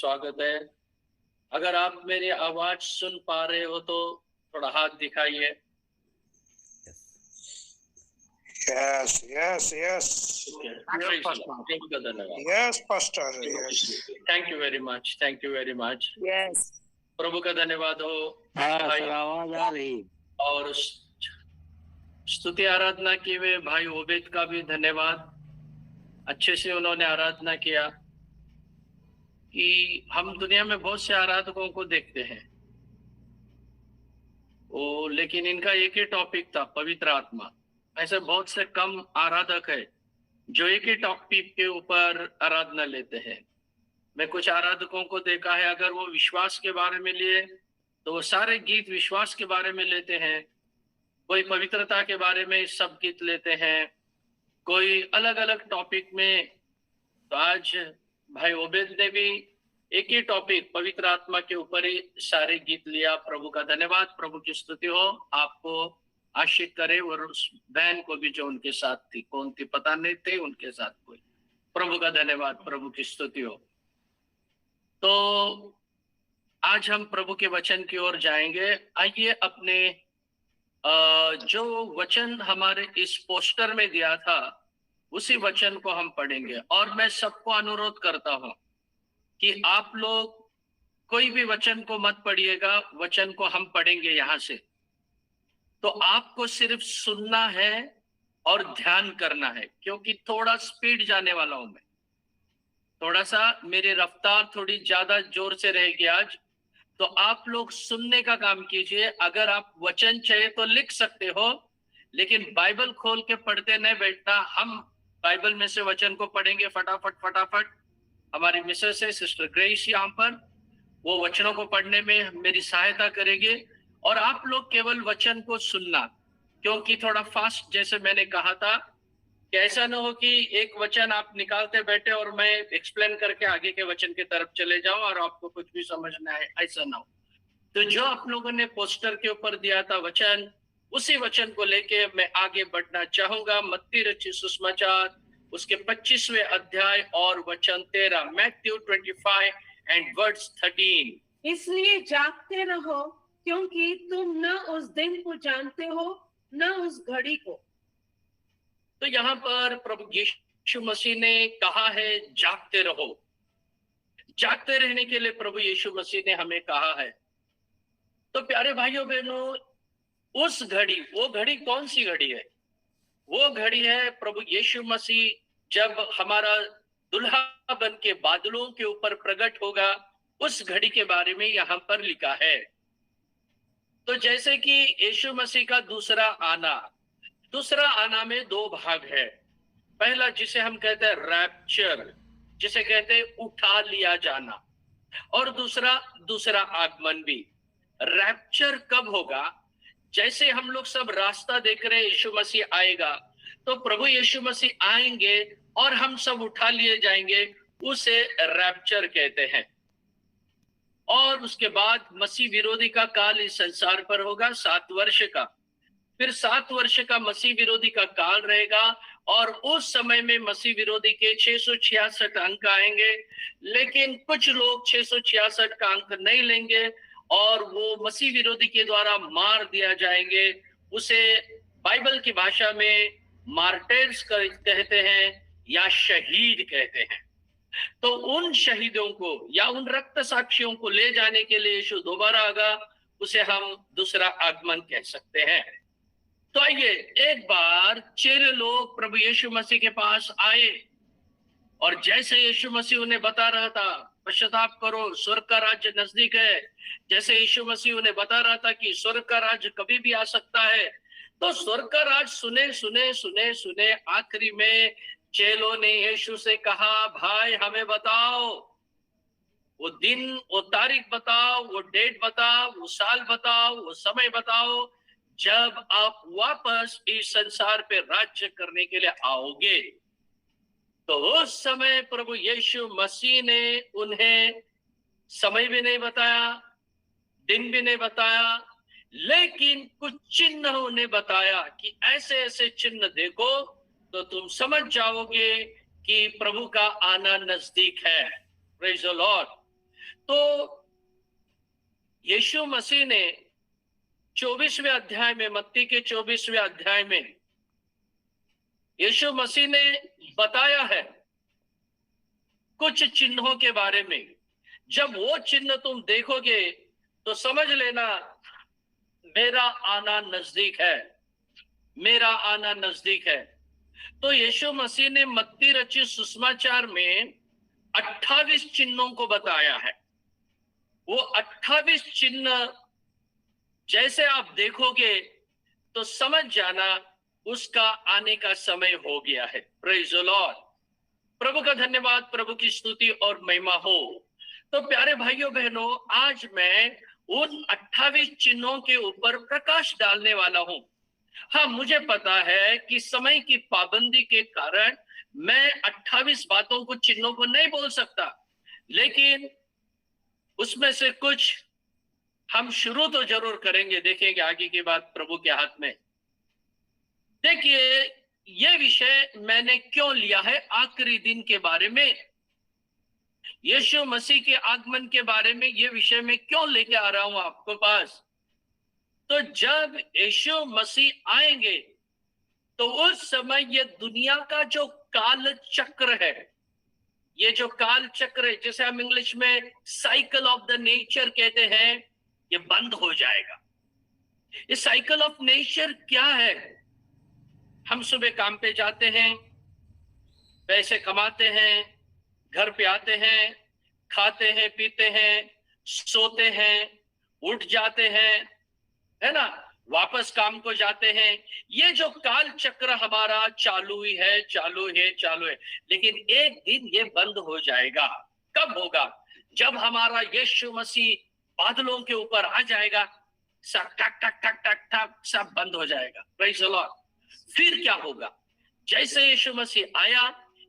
स्वागत है। अगर आप मेरी आवाज सुन पा रहे हो तो थोड़ा हाथ दिखाइए। Yes, yes, yes. Praise the Lord. प्रभु का धन्यवाद। Yes, Pastor. Yes. Thank you very much, thank you very much. Yes प्रभु का धन्यवाद हो। सर आवाज आ रही। और स्तुति आराधना की वे भाई ओबेद का भी धन्यवाद। अच्छे से उन्होंने आराधना किया कि हम दुनिया में बहुत से आराधकों को देखते हैं लेकिन इनका एक ही टॉपिक था, पवित्र आत्मा। ऐसे बहुत से कम आराधक है जो एक ही टॉपिक के ऊपर आराधना लेते हैं। मैं कुछ आराधकों को देखा है, अगर वो विश्वास के बारे में लिए तो वो सारे गीत विश्वास के बारे में लेते हैं। कोई पवित्रता के बारे में सब गीत लेते हैं, कोई अलग अलग टॉपिक में। तो आज भाई ओबेद ने भी एक ही टॉपिक पवित्र आत्मा के ऊपर ही सारे गीत लिया। प्रभु का धन्यवाद, प्रभु की स्तुति हो। आपको आशीष करे। और उस बहन को भी जो उनके साथ थी, कौन थी पता नहीं, थे उनके साथ कोई। प्रभु का धन्यवाद, प्रभु की स्तुति हो। तो आज हम प्रभु के वचन की ओर जाएंगे। आइए अपने जो वचन हमारे इस पोस्टर में दिया था उसी वचन को हम पढ़ेंगे। और मैं सबको अनुरोध करता हूं कि आप लोग कोई भी वचन को मत पढ़िएगा, वचन को हम पढ़ेंगे यहां से। तो आपको सिर्फ सुनना है और ध्यान करना है, क्योंकि थोड़ा स्पीड जाने वाला हूं मैं। थोड़ा सा मेरी रफ्तार थोड़ी ज्यादा जोर से रहेगी आज। तो आप लोग सुनने का काम कीजिए। अगर आप वचन चाहिए तो लिख सकते हो, लेकिन बाइबल खोल के पढ़ते नहीं बैठना। हम बाइबल में से वचन को पढ़ेंगे फटाफट फटाफट। हमारी मिसेस है सिस्टर ग्रेस यहाँ पर, वो वचनों को पढ़ने में मेरी सहायता करेगी। और आप लोग केवल वचन को सुनना, क्योंकि थोड़ा फास्ट, जैसे मैंने कहा था कि ऐसा ना हो कि एक वचन आप निकालते बैठे और मैं एक्सप्लेन करके आगे के वचन की तरफ चले जाऊं और आपको कुछ भी समझना है, ऐसा ना हो। तो जो आप लोगों ने पोस्टर के ऊपर दिया था वचन, उसी वचन को लेके मैं आगे बढ़ना चाहूंगा। मत्ती रचित सुसमाचार उसके 25वें अध्याय और वचन 13, मैथ्यू 25 एंड वर्ड्स 13। इसलिए जागते रहो, क्योंकि तुम न उस दिन को जानते हो न उस घड़ी को। तो यहाँ पर प्रभु यीशु मसीह ने कहा है जागते रहो। जागते रहने के लिए प्रभु यीशु मसीह ने हमें कहा है। तो प्यारे भाइयों बहनों, उस घड़ी, वो घड़ी कौन सी घड़ी है? वो घड़ी है प्रभु यीशु मसीह जब हमारा दुल्हा बन के बादलों के ऊपर प्रकट होगा। उस घड़ी के बारे में यहाँ पर लिखा है। तो जैसे कि यीशु मसीह का दूसरा आना में दो भाग है। पहला जिसे हम कहते हैं रैप्चर, जिसे कहते हैं उठा लिया जाना, और दूसरा आगमन भी। रैप्चर कब होगा? जैसे हम लोग सब रास्ता देख रहे हैं, यीशु मसीह आएगा, तो प्रभु यीशु मसीह आएंगे और हम सब उठा लिए जाएंगे, उसे रैप्चर कहते हैं। और उसके बाद मसीह विरोधी का काल इस संसार पर होगा 7 वर्ष का। फिर 7 वर्ष का मसीह विरोधी का काल रहेगा, और उस समय में मसीह विरोधी के 666 अंक आएंगे। लेकिन कुछ लोग 666 का अंक नहीं लेंगे और वो मसीह विरोधी के द्वारा मार दिया जाएंगे। उसे बाइबल की भाषा में मार्टर्स कहते हैं या शहीद कहते हैं। तो उन शहीदों को या उन रक्त साक्षियों को ले जाने के लिए यीशु दोबारा आगा, उसे हम दूसरा आगमन कह सकते हैं। तो आइए, एक बार चेले लोग प्रभु यीशु मसीह के पास आए, और जैसे यीशु मसीह उन्हें बता रहा था पश्चाताप करो, स्वर्ग का राज्य नजदीक है, जैसे यीशु मसीह उन्हें बता रहा था कि स्वर्ग का राज्य कभी भी आ सकता है, तो स्वर्ग का राज सुने सुने सुने सुने आखिरी में चेलों ने यीशु से कहा, भाई हमें बताओ, वो दिन, वो तारीख बताओ, वो डेट बताओ, वो साल बताओ, वो समय बताओ जब आप वापस इस संसार पे राज्य करने के लिए आओगे। तो उस समय प्रभु यीशु मसीह ने उन्हें समय भी नहीं बताया, दिन भी नहीं बताया, लेकिन कुछ चिन्ह उन्हें बताया कि ऐसे ऐसे चिन्ह देखो तो तुम समझ जाओगे कि प्रभु का आना नजदीक है। Praise the Lord. तो यीशु मसीह ने 24वें अध्याय में, मत्ती के 24वें अध्याय में यीशु मसीह ने बताया है कुछ चिन्हों के बारे में। जब वो चिन्ह तुम देखोगे तो समझ लेना मेरा आना नजदीक है, मेरा आना नजदीक है। तो यीशु मसीह ने मत्ती रचित सुसमाचार में 28 चिन्हों को बताया है। वो 28 चिन्ह जैसे आप देखोगे तो समझ जाना उसका आने का समय हो गया है। Praise the Lord. प्रभु का धन्यवाद, प्रभु की स्तुति और महिमा हो। तो प्यारे भाइयों बहनों, आज मैं उन 28 चिन्हों के ऊपर प्रकाश डालने वाला हूं। हाँ, मुझे पता है कि समय की पाबंदी के कारण मैं 28 बातों को, चिन्हों को नहीं बोल सकता, लेकिन उसमें से कुछ हम शुरू तो जरूर करेंगे, देखेंगे आगे की बात प्रभु के हाथ में। देखिए, ये विषय मैंने क्यों लिया है, आखिरी दिन के बारे में, यीशु मसीह के आगमन के बारे में ये विषय मैं क्यों लेके आ रहा हूं आपको पास। तो जब यीशु मसीह आएंगे तो उस समय ये दुनिया का जो काल चक्र है, ये जो काल चक्र है, जैसे हम इंग्लिश में साइकिल ऑफ द नेचर कहते हैं, ये बंद हो जाएगा। ये साइकिल ऑफ नेचर क्या है? हम सुबह काम पे जाते हैं, पैसे कमाते हैं, घर पे आते हैं, खाते हैं, पीते हैं, सोते हैं, उठ जाते हैं, है ना, वापस काम को जाते हैं। ये जो काल चक्र हमारा चालू ही है, चालू है, चालू है, लेकिन एक दिन ये बंद हो जाएगा। कब होगा? जब हमारा यीशु मसीह बादलों के ऊपर आ जाएगा, सब टक टक टक टक टक सब बंद हो जाएगा। Praise the Lord. फिर क्या होगा? जैसे यीशु मसीह आया,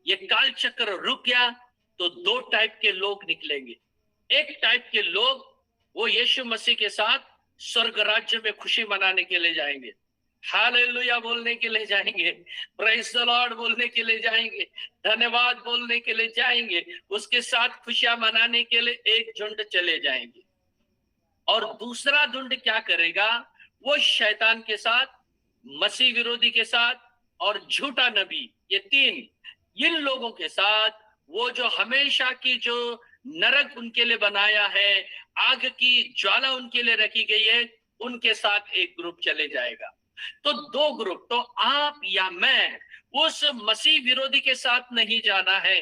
ये काल चक्र रुक गया, तो दो टाइप के लोग निकलेंगे। एक टाइप के लोग वो यीशु मसीह के साथ स्वर्ग राज्य में खुशी मनाने के लिए जाएंगे, हालेलुया बोलने के लिए जाएंगे, प्रेज़ द लॉर्ड बोलने के लिए जाएंगे, धन्यवाद बोलने के लिए जाएंगे, उसके साथ खुशियां मनाने के लिए एक झुंड चले जाएंगे। और दूसरा झुंड क्या करेगा? वो शैतान के साथ, मसीह विरोधी के साथ और झूठा नबी, ये तीन, इन लोगों के साथ, वो जो हमेशा की जो नरक उनके लिए बनाया है, आग की ज्वाला उनके लिए रखी गई है, उनके साथ एक ग्रुप चले जाएगा। तो दो ग्रुप, तो आप या मैं उस मसीह विरोधी के साथ नहीं जाना है,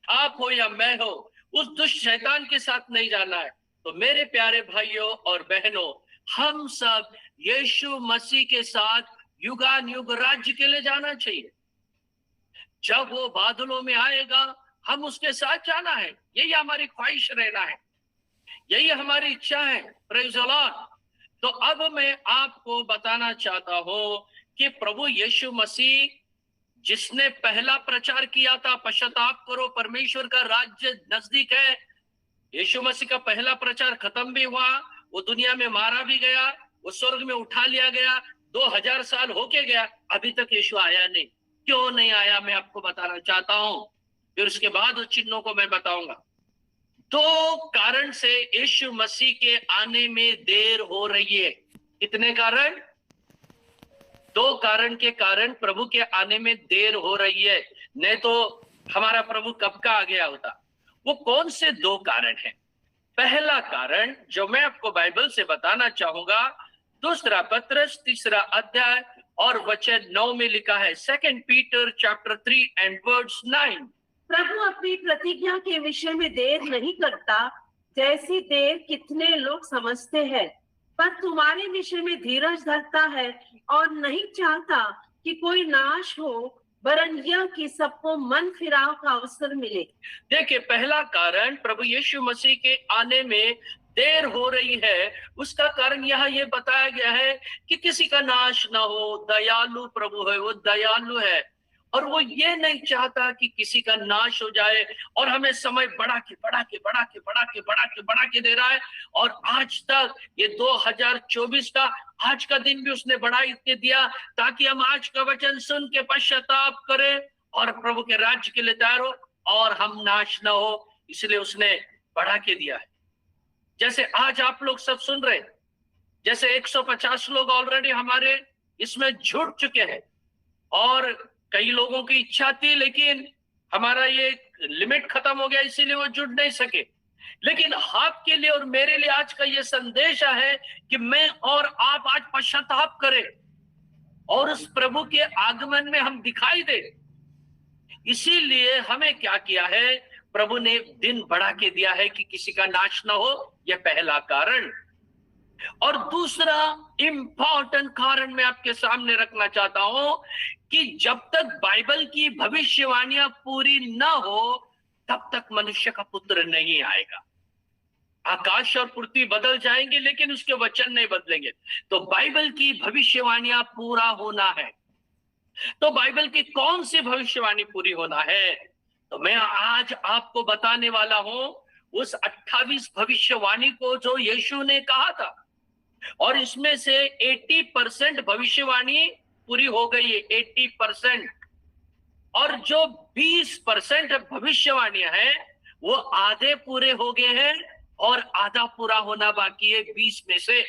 आप हो या मैं हो, उस दुष्ट शैतान के साथ नहीं जाना है। तो मेरे प्यारे भाइयों और बहनों, हम सब यीशु मसीह के साथ युगान युग राज्य के लिए जाना चाहिए। जब वो बादलों में आएगा, हम उसके साथ जाना है, यही हमारी ख्वाहिश रहना है, यही हमारी इच्छा है। Praise the Lord. तो अब मैं आपको बताना चाहता हूं कि प्रभु यीशु मसीह जिसने पहला प्रचार किया था, पश्चाताप करो, परमेश्वर का राज्य नजदीक है, यीशु मसीह का पहला प्रचार खत्म भी हुआ, वो दुनिया में मारा भी गया, वो स्वर्ग में उठा लिया गया, 2000 साल होके गया, अभी तक यीशु आया नहीं। क्यों नहीं आया, मैं आपको बताना चाहता हूं, फिर उसके बाद उस चिन्हों को मैं बताऊंगा। दो कारण से यीशु मसीह के आने में देर हो रही है। कितने कारण? दो कारण के कारण प्रभु के आने में देर हो रही है, नहीं तो हमारा प्रभु कब का आ गया होता। वो कौन से दो कारण हैं? पहला कारण जो मैं आपको बाइबल से बताना चाहूंगा, दूसरा पत्रस 3 अध्याय और वचन 9 में लिखा है, 2 पीटर चैप्टर 3 एंड वर्ड्स 9। प्रभु अपनी प्रतिज्ञा के विषय में देर नहीं करता, जैसी देर कितने लोग समझते हैं, पर तुम्हारे विषय में धीरज धरता है और नहीं चाहता कि कोई नाश हो, वरन यह कि सबको मन फिराव का अवसर मिले। देखिए, पहला कारण प्रभु यीशु मसीह के आने में देर हो रही है, उसका कारण यहाँ ये बताया गया है कि किसी का नाश ना हो। दयालु प्रभु है, वो दयालु है और वो ये नहीं चाहता कि किसी का नाश हो जाए, और हमें समय बढ़ा के दे रहा है। और आज तक ये 2024 का आज का दिन भी उसने बढ़ा के दिया, ताकि हम आज का वचन सुन के पश्चाताप करें और प्रभु के राज्य के लिए तैयार हो और हम नाश ना हो। इसलिए उसने बढ़ा के दिया है। जैसे आज आप लोग सब सुन रहे हैं, जैसे 150 लोग ऑलरेडी हमारे इसमें जुड़ चुके हैं, और कई लोगों की इच्छा थी लेकिन हमारा ये लिमिट खत्म हो गया, इसीलिए वो जुड़ नहीं सके। लेकिन आपके लिए और मेरे लिए आज का ये संदेश है कि मैं और आप आज पश्चाताप करें और उस प्रभु के आगमन में हम दिखाई दे। इसीलिए हमें क्या किया है, प्रभु ने दिन बढ़ा के दिया है कि किसी का नाश ना हो, यह पहला कारण। और दूसरा इंपॉर्टेंट कारण मैं आपके सामने रखना चाहता हूं कि जब तक बाइबल की भविष्यवाणियां पूरी ना हो तब तक मनुष्य का पुत्र नहीं आएगा। आकाश और पृथ्वी बदल जाएंगे लेकिन उसके वचन नहीं बदलेंगे। तो बाइबल की भविष्यवाणियां पूरा होना है। तो बाइबल की कौन सी भविष्यवाणी पूरी होना है, तो मैं आज आपको बताने वाला हूं उस 28 भविष्यवाणी को जो यीशु ने कहा था। और इसमें से 80% भविष्यवाणी पूरी हो गई है, 80%। और जो 20% भविष्यवाणियां हैं वो आधे पूरे हो गए हैं और आधा पूरा होना बाकी है 20 में से।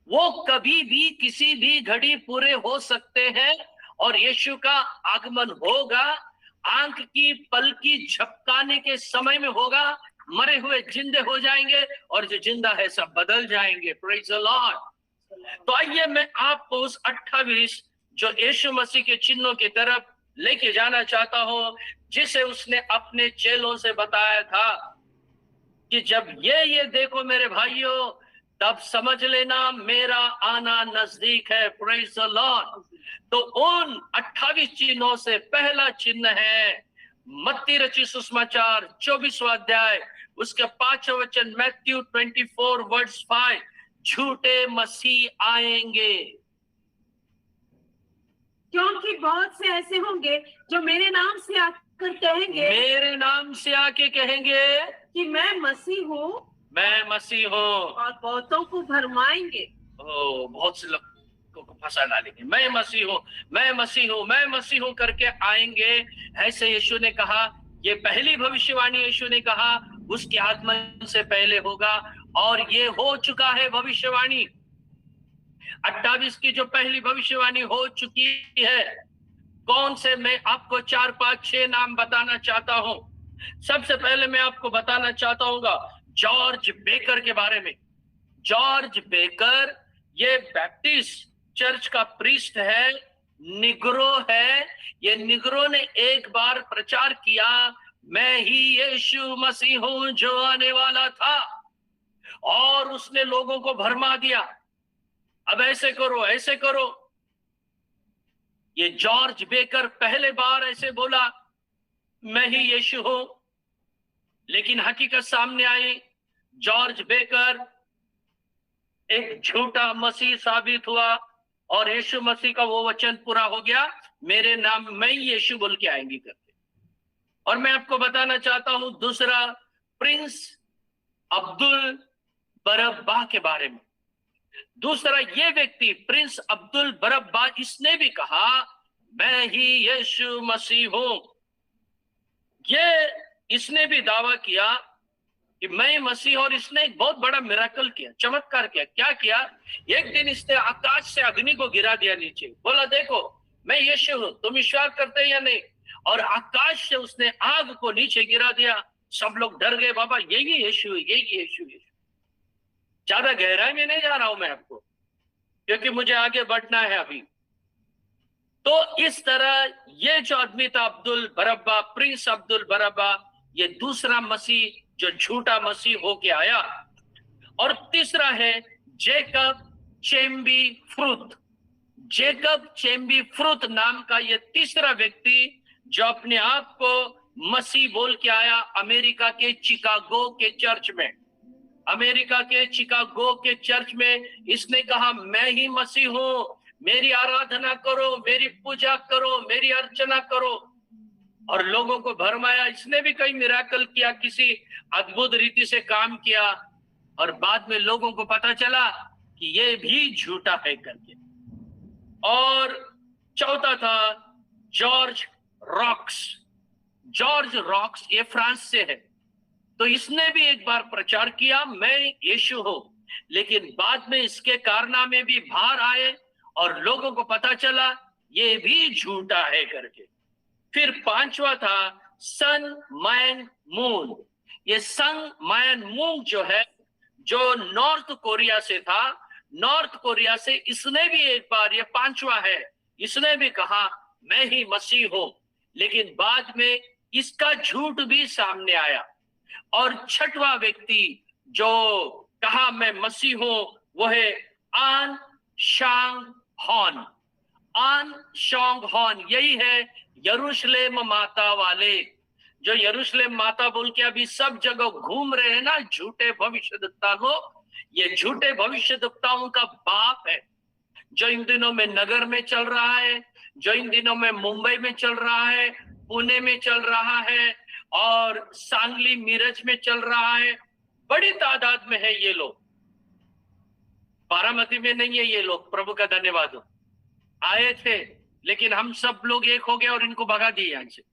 वो कभी भी किसी भी घड़ी पूरे हो सकते हैं और यीशु का आगमन होगा, आंख की पलकी झपकाने के समय में होगा। मरे हुए जिंदे हो जाएंगे और जो जिंदा है सब बदल जाएंगे। Praise the Lord. तो आइए मैं आपको उस 28 जो यीशु मसीह के चिन्हों की तरफ लेके जाना चाहता हूं, जिसे उसने अपने चेलों से बताया था कि जब ये देखो मेरे भाइयों, तब समझ लेना मेरा आना नजदीक है। Praise the Lord. तो उन 28 चिन्हों से पहला चिन्ह है मत्ती रचित सुसमाचार 24वां अध्याय, उसके 5वां वचन, मैथ्यू 24:5, झूठे मसीह आएंगे। क्योंकि बहुत से ऐसे होंगे जो मेरे नाम से आकर कहेंगे, मेरे नाम से आके कहेंगे कि मैं मसीह हूँ, मैं मसीह हूँ, और बहुतों को भरमाएंगे। बहुत से लोगों को फंसा डालेंगे। मैं मसीह हूँ, मैं मसीह हूँ, मैं मसीह हूँ करके आएंगे। ऐसे यीशु ने कहा, ये पहली भविष्यवाणी यीशु ने कहा उसके आगमन से पहले होगा, और ये हो चुका है भविष्यवाणी। 28 की जो पहली भविष्यवाणी हो चुकी है, कौन से, मैं आपको 4, 5, 6 नाम बताना चाहता हूं। सबसे पहले मैं आपको बताना चाहता हूँ जॉर्ज बेकर के बारे में। जॉर्ज बेकर ये बैप्टिस्ट चर्च का प्रीस्ट है, निग्रो है। ये निग्रो ने एक बार प्रचार किया, मैं ही यीशु मसीह हूं जो आने वाला था, और उसने लोगों को भरमा दिया, अब ऐसे करो ऐसे करो। ये जॉर्ज बेकर पहले बार ऐसे बोला, मैं ही यीशु हूं, लेकिन हकीकत सामने आई, जॉर्ज बेकर एक झूठा मसीह साबित हुआ, और यीशु मसीह का वो वचन पूरा हो गया, मेरे नाम में यीशु बोल के आएंगे करके। और मैं आपको बताना चाहता हूं दूसरा, प्रिंस अब्दुल बरब्बा के बारे में। दूसरा ये व्यक्ति प्रिंस अब्दुल बरब्बा, इसने भी कहा मैं ही यीशु मसीह हूं। इसने भी दावा किया कि मैं मसीह, और इसने एक बहुत बड़ा मिराकल किया, चमत्कार किया। क्या किया? एक दिन इसने आकाश से अग्नि को गिरा दिया नीचे, बोला देखो मैं यीशु हूं, तुम विश्वास करते हैं या नहीं? और आकाश से उसने आग को नीचे गिरा दिया। सब लोग डर गए, बाबा यही यीशु है, यही यीशु है। ज्यादा गहराई में नहीं जा रहा हूं मैं आपको, क्योंकि मुझे आगे बढ़ना है अभी। तो इस तरह ये जो आदमी था अब्दुल बरब्बा, प्रिंस अब्दुल बरब्बा, ये दूसरा मसीह जो झूठा मसीह होके आया। और तीसरा है जेकब चेम्बी फ्रूट। जेकब चेम्बी फ्रूट नाम का ये तीसरा व्यक्ति जो अपने आप को मसीह बोल के आया, अमेरिका के चिकागो के चर्च में। अमेरिका के चिकागो के चर्च में इसने कहा मैं ही मसीह हूं, मेरी आराधना करो, मेरी पूजा करो, मेरी अर्चना करो, और लोगों को भरमाया। इसने भी कई मिराकल किया, किसी अद्भुत रीति से काम किया, और बाद में लोगों को पता चला कि ये भी झूठा है करके। और चौथा था जॉर्ज रॉक्स। जॉर्ज रॉक्स ये फ्रांस से है। तो इसने भी एक बार प्रचार किया मैं यीशु हूं, लेकिन बाद में इसके कारनामे भी बाहर आए और लोगों को पता चला ये भी झूठा है करके। फिर पांचवा था सन मैन मून। ये सन मैन मून जो है, जो नॉर्थ कोरिया से था, नॉर्थ कोरिया से इसने भी एक बार, ये पांचवा है, इसने भी कहा मैं ही मसीह हूं, लेकिन बाद में इसका झूठ भी सामने आया। और छठवां व्यक्ति जो कहा मैं मसीह हूं वो है आन शांग हॉन। आन शांग हॉन यही है यरूशलेम माता वाले, जो यरूशलेम माता बोल के अभी सब जगह घूम रहे हैं ना झूठे भविष्यद्वक्ता लोग। ये झूठे भविष्यद्वक्ताओं का बाप है, जो इन दिनों में नगर में चल रहा है, जो इन दिनों में मुंबई में चल रहा है, पुणे में चल रहा है और सांगली मिरज में चल रहा है। बड़ी तादाद में है ये लोग, बारामती में नहीं है ये लोग। प्रभु का धन्यवाद हो, आए थे लेकिन हम सब लोग एक हो गए और इनको भगा दिए यहाँ से।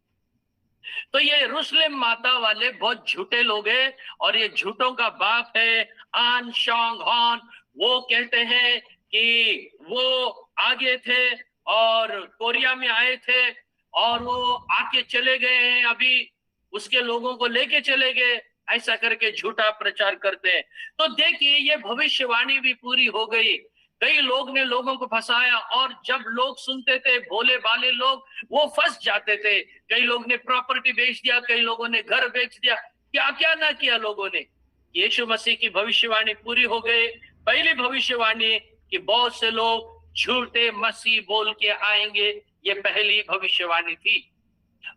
तो ये यरूशलेम माता वाले बहुत झूठे लोग हैं और ये झूठों का बाप है आन शांग हॉन। वो कहते हैं कि वो आगे थे और कोरिया में आए थे और वो आके चले गए हैं, अभी उसके लोगों को लेके चले गए, ऐसा करके झूठा प्रचार करते हैं। तो देखिए ये भविष्यवाणी भी पूरी हो गई। कई लोग ने लोगों को फंसाया और जब लोग सुनते थे, भोले भाले लोग, वो फंस जाते थे। कई लोग ने प्रॉपर्टी बेच दिया, कई लोगों ने घर बेच दिया, क्या क्या ना किया लोगों ने। यीशु मसीह की भविष्यवाणी पूरी हो गई। पहली भविष्यवाणी कि बहुत से लोग झूठे मसीह बोल के आएंगे, ये पहली भविष्यवाणी थी।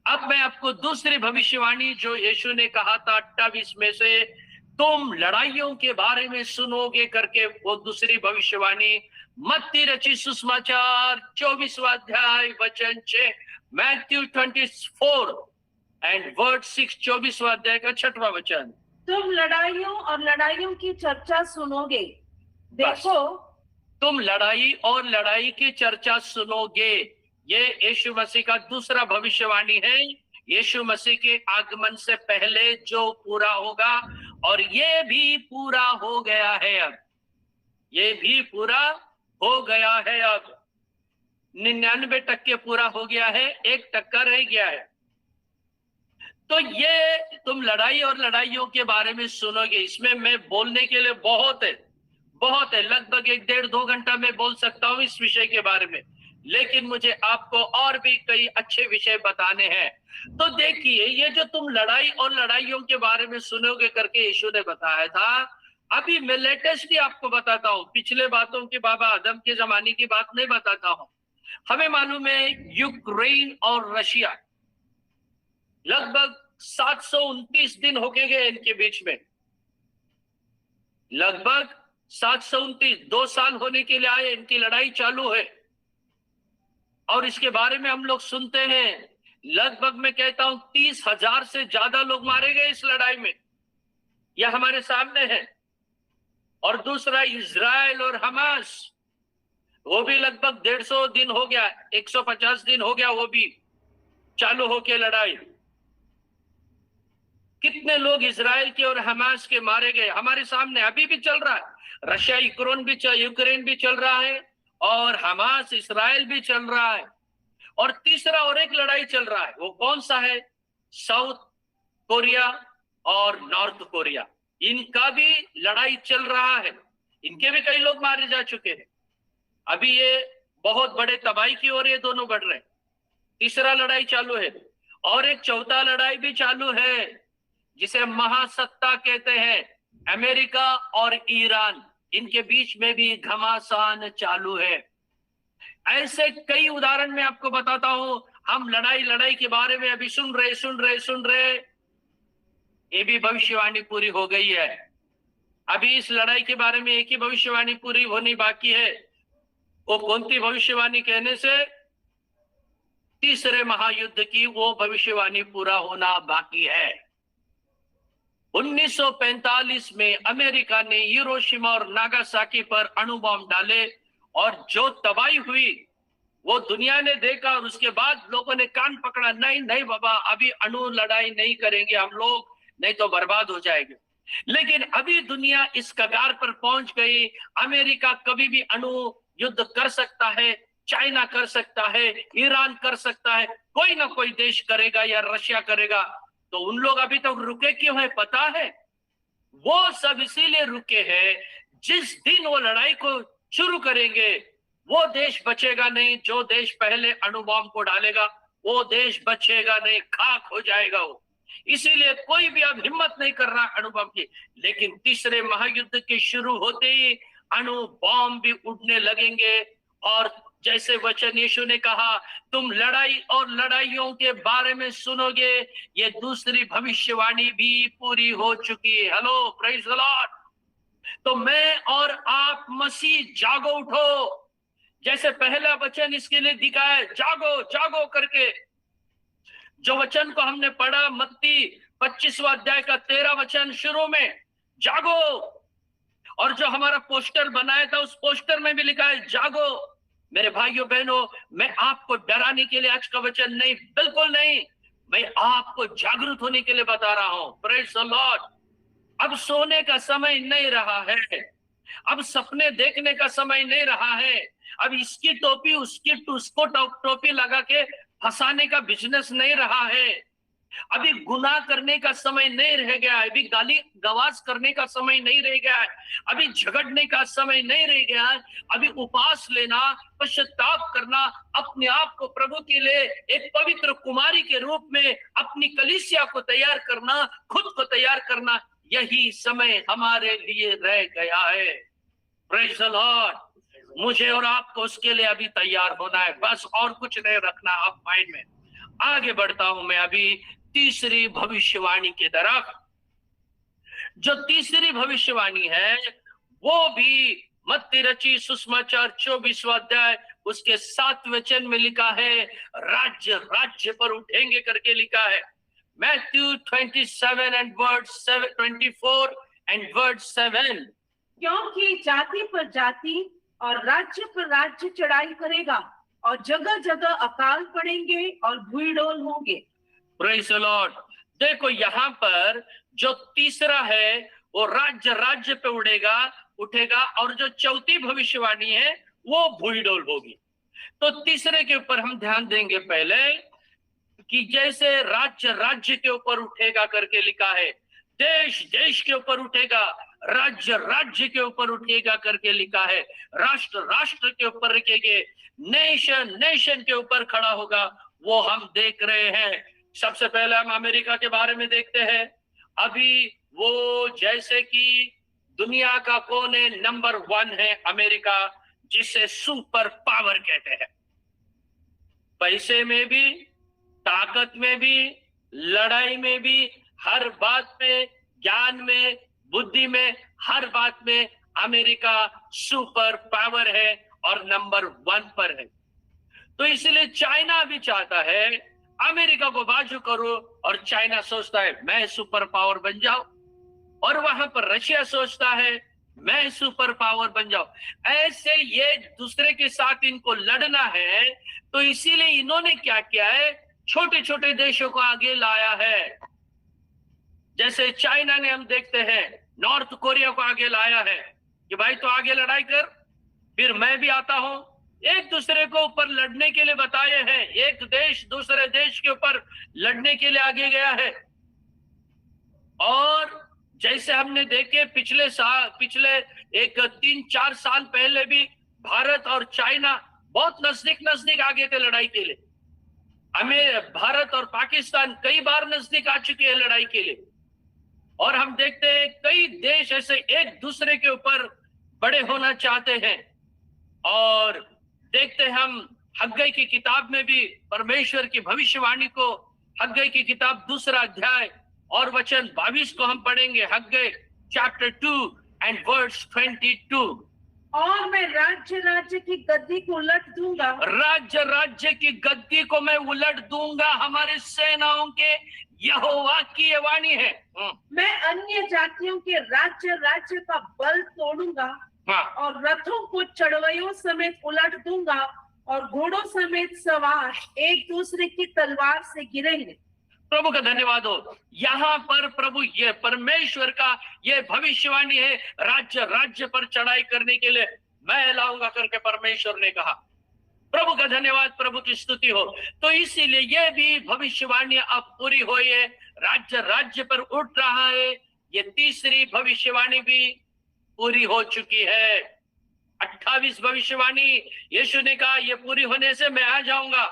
अब मैं आपको दूसरी भविष्यवाणी जो यीशु ने कहा था 28 में से, तुम लड़ाइयों के बारे में सुनोगे करके, वो दूसरी भविष्यवाणी मत्ती रचित सुसमाचार 24वां अध्याय वचन 6, मैथ्यू 24 एंड वर्ड 6, 24वां अध्याय का 6वां वचन। तुम लड़ाइयों और लड़ाइयों की चर्चा सुनोगे। देखो, तुम लड़ाई और लड़ाई की चर्चा सुनोगे। ये यीशु मसीह का दूसरा भविष्यवाणी है, यीशु मसीह के आगमन से पहले जो पूरा होगा, और ये भी पूरा हो गया है। अब ये भी पूरा हो गया है। अब 99% पूरा हो गया है, 1% रह गया है। तो ये तुम लड़ाई और लड़ाइयों के बारे में सुनोगे। इसमें मैं बोलने के लिए बहुत है, लगभग 1-1.5-2 घंटा में बोल सकता हूँ इस विषय के बारे में, लेकिन मुझे आपको और भी कई अच्छे विषय बताने हैं। तो देखिए, ये जो तुम लड़ाई और लड़ाइयों के बारे में सुनोगे करके यीशु ने बताया था, अभी मैं लेटेस्ट ही आपको बताता हूँ। पिछले बातों के बाबा आदम के जमाने की बात नहीं बताता हूँ। हमें मालूम है यूक्रेन और रशिया, लगभग 729 दिन हो गए इनके बीच में, लगभग 729, 2 साल होने के लिए आए, इनकी लड़ाई चालू है। और इसके बारे में हम लोग सुनते हैं, लगभग मैं कहता हूं 30,000 से ज्यादा लोग मारे गए इस लड़ाई में, यह हमारे सामने है। और दूसरा इजराइल और हमास, वो भी लगभग 150 दिन हो गया, 150 दिन हो गया, वो भी चालू होके लड़ाई। कितने लोग इजराइल के और हमास के मारे गए हमारे सामने, अभी भी चल रहा है। रशिया यूक्रेन भी चल रहा है और हमास इस्राएल भी चल रहा है। और तीसरा और एक लड़ाई चल रहा है, वो कौन सा है? साउथ कोरिया और नॉर्थ कोरिया, इनका भी लड़ाई चल रहा है। इनके भी कई लोग मारे जा चुके हैं। अभी ये बहुत बड़े तबाही की ओर ये दोनों बढ़ रहे हैं। तीसरा लड़ाई चालू है और एक चौथा लड़ाई भी चालू है, जिसे महासत्ता कहते हैं, अमेरिका और ईरान, इनके बीच में भी घमासान चालू है। ऐसे कई उदाहरण मैं आपको बताता हूं। हम लड़ाई के बारे में अभी सुन रहे, ये भी भविष्यवाणी पूरी हो गई है। अभी इस लड़ाई के बारे में एक ही भविष्यवाणी पूरी होनी बाकी है। वो कौन सी भविष्यवाणी कहने से? तीसरे महायुद्ध की वो भविष्यवाणी पूरा होना बाकी है। 1945 में अमेरिका ने हिरोशिमा और नागासाकी पर अणु बम डाले और जो तबाही हुई वो दुनिया ने देखा। और उसके बाद लोगों ने कान पकड़ा, नहीं बाबा, अभी अणु लड़ाई नहीं करेंगे हम लोग, नहीं तो बर्बाद हो जाएगी। लेकिन अभी दुनिया इस कगार पर पहुंच गई, अमेरिका कभी भी अणु युद्ध कर सकता है, चाइना कर सकता है, ईरान कर सकता है, कोई ना कोई देश करेगा या रशिया करेगा। तो उन लोग अभी तक रुके क्यों है पता है? वो सब इसीलिए रुके हैं, जिस दिन वो लड़ाई को शुरू करेंगे वो देश बचेगा नहीं। जो देश पहले अणु बॉम्ब को डालेगा वो देश बचेगा नहीं, खाक हो जाएगा वो। इसीलिए कोई भी अब हिम्मत नहीं कर रहा अणु बॉम्ब की। लेकिन तीसरे महायुद्ध के शुरू होते ही अणु बॉम्ब भी उड़ने लगेंगे। और जैसे वचन यीशु ने कहा, तुम लड़ाई और लड़ाइयों के बारे में सुनोगे, ये दूसरी भविष्यवाणी भी पूरी हो चुकी है। Hello, praise the Lord. तो मैं और आप मसीह जागो उठो, जैसे पहला वचन इसके लिए दिखा है, जागो जागो करके। जो वचन को हमने पढ़ा मत्ती 25वां अध्याय का 13 वचन शुरू में, जागो। और जो हमारा पोस्टर बनाया था उस पोस्टर में भी लिखा है जागो। मेरे भाइयों बहनों, मैं आपको डराने के लिए आज का वचन नहीं, बिल्कुल नहीं, मैं आपको जागरूक होने के लिए बता रहा हूं। Praise the Lord. अब सोने का समय नहीं रहा है, अब सपने देखने का समय नहीं रहा है, अब इसकी टोपी उसको टोपी लगा के फंसाने का बिजनेस नहीं रहा है। अभी गुनाह करने का समय नहीं रह गया है, अभी गाली गवाज करने का समय नहीं रह गया है, अभी झगड़ने का समय नहीं रह गया है। अभी उपवास लेना, पश्चाताप करना, अपने आप को प्रभु के लिए एक पवित्र कुमारी के रूप में अपनी कलीसिया को तैयार करना, खुद को तैयार करना, यही समय हमारे लिए रह गया है। Praise the Lord. मुझे और आपको उसके लिए अभी तैयार होना है, बस और कुछ नहीं रखना आप माइंड में। आगे बढ़ता हूं मैं अभी तीसरी भविष्यवाणी की तरफ। जो तीसरी भविष्यवाणी है वो भी मत्ती रची सुसमाचार 24वां अध्याय उसके 7 वचन में लिखा है, राज्य राज्य पर उठेंगे करके लिखा है। Matthew 27 and verse 24 and verse 7। क्योंकि जाति पर जाति और राज्य पर राज्य चढ़ाई करेगा और जगह जगह अकाल पड़ेंगे और भूईडोल होंगे। Praise the Lord. देखो यहाँ पर जो तीसरा है वो राज्य राज्य पे उठेगा और जो चौथी भविष्यवाणी है वो भूईडोल होगी। तो तीसरे के ऊपर हम ध्यान देंगे पहले कि जैसे राज्य राज्य के ऊपर उठेगा करके लिखा है, देश देश के ऊपर उठेगा, राज्य राज्य के ऊपर उठेगा करके लिखा है, राष्ट्र राष्ट्र के ऊपर रखेंगे, नेशन नेशन के ऊपर खड़ा होगा, वो हम देख रहे हैं। सबसे पहले हम अमेरिका के बारे में देखते हैं। अभी वो जैसे कि दुनिया का कोने नंबर 1 है अमेरिका, जिसे सुपर पावर कहते हैं। पैसे में भी, ताकत में भी, लड़ाई में भी, हर बात में, ज्ञान में, बुद्धि में, हर बात में अमेरिका सुपर पावर है और नंबर 1 पर है। तो इसलिए चाइना भी चाहता है अमेरिका को बाजू करो, और चाइना सोचता है मैं सुपर पावर बन जाऊं, और वहां पर रशिया सोचता है मैं सुपर पावर बन जाऊं। ऐसे ये दूसरे के साथ इनको लड़ना है, तो इसीलिए इन्होंने क्या किया है, छोटे छोटे देशों को आगे लाया है। जैसे चाइना ने, हम देखते हैं नॉर्थ कोरिया को आगे लाया है कि भाई तो आगे लड़ाई कर, फिर मैं भी आता हूं। एक दूसरे को ऊपर लड़ने के लिए बताए हैं, एक देश दूसरे देश के ऊपर लड़ने के लिए आगे गया है। और जैसे हमने देखे पिछले एक 3-4 साल पहले भी भारत और चाइना बहुत नजदीक आगे थे लड़ाई के लिए। भारत और पाकिस्तान कई बार नजदीक आ चुके हैं लड़ाई के लिए। और हम देखते हैं कई देश ऐसे एक दूसरे के ऊपर बड़े होना चाहते हैं। और देखते हैं हम हग्गई की किताब में भी परमेश्वर की भविष्यवाणी को, हग्गई की किताब 2 अध्याय और वचन 22 को हम पढ़ेंगे। हग्गई चैप्टर 2 and verse 22। और मैं राज्य राज्य की गद्दी को उलट दूंगा, राज्य राज्य की गद्दी को मैं उलट दूंगा, हमारी सेनाओं के यहोवा की ये वाणी है। मैं अन्य जातियों के राज्य राज्य का बल तोड़ूंगा और रथों को चढ़वैयों समेत उलट दूंगा और घोड़ों समेत सवार एक दूसरे की तलवार से गिरेंगे। प्रभु का धन्यवाद हो। यहाँ पर प्रभु ये परमेश्वर का ये भविष्यवाणी है, राज्य राज्य पर चढ़ाई करने के लिए मैं लाऊंगा करके परमेश्वर ने कहा। प्रभु का धन्यवाद, प्रभु की स्तुति हो। तो इसीलिए ये भी भविष्यवाणी अब पूरी हुई है, राज्य राज्य पर उठ रहा है। ये तीसरी भविष्यवाणी भी पूरी हो चुकी है। 28 भविष्यवाणी यीशु ने कहा ये पूरी होने से मैं आ जाऊंगा,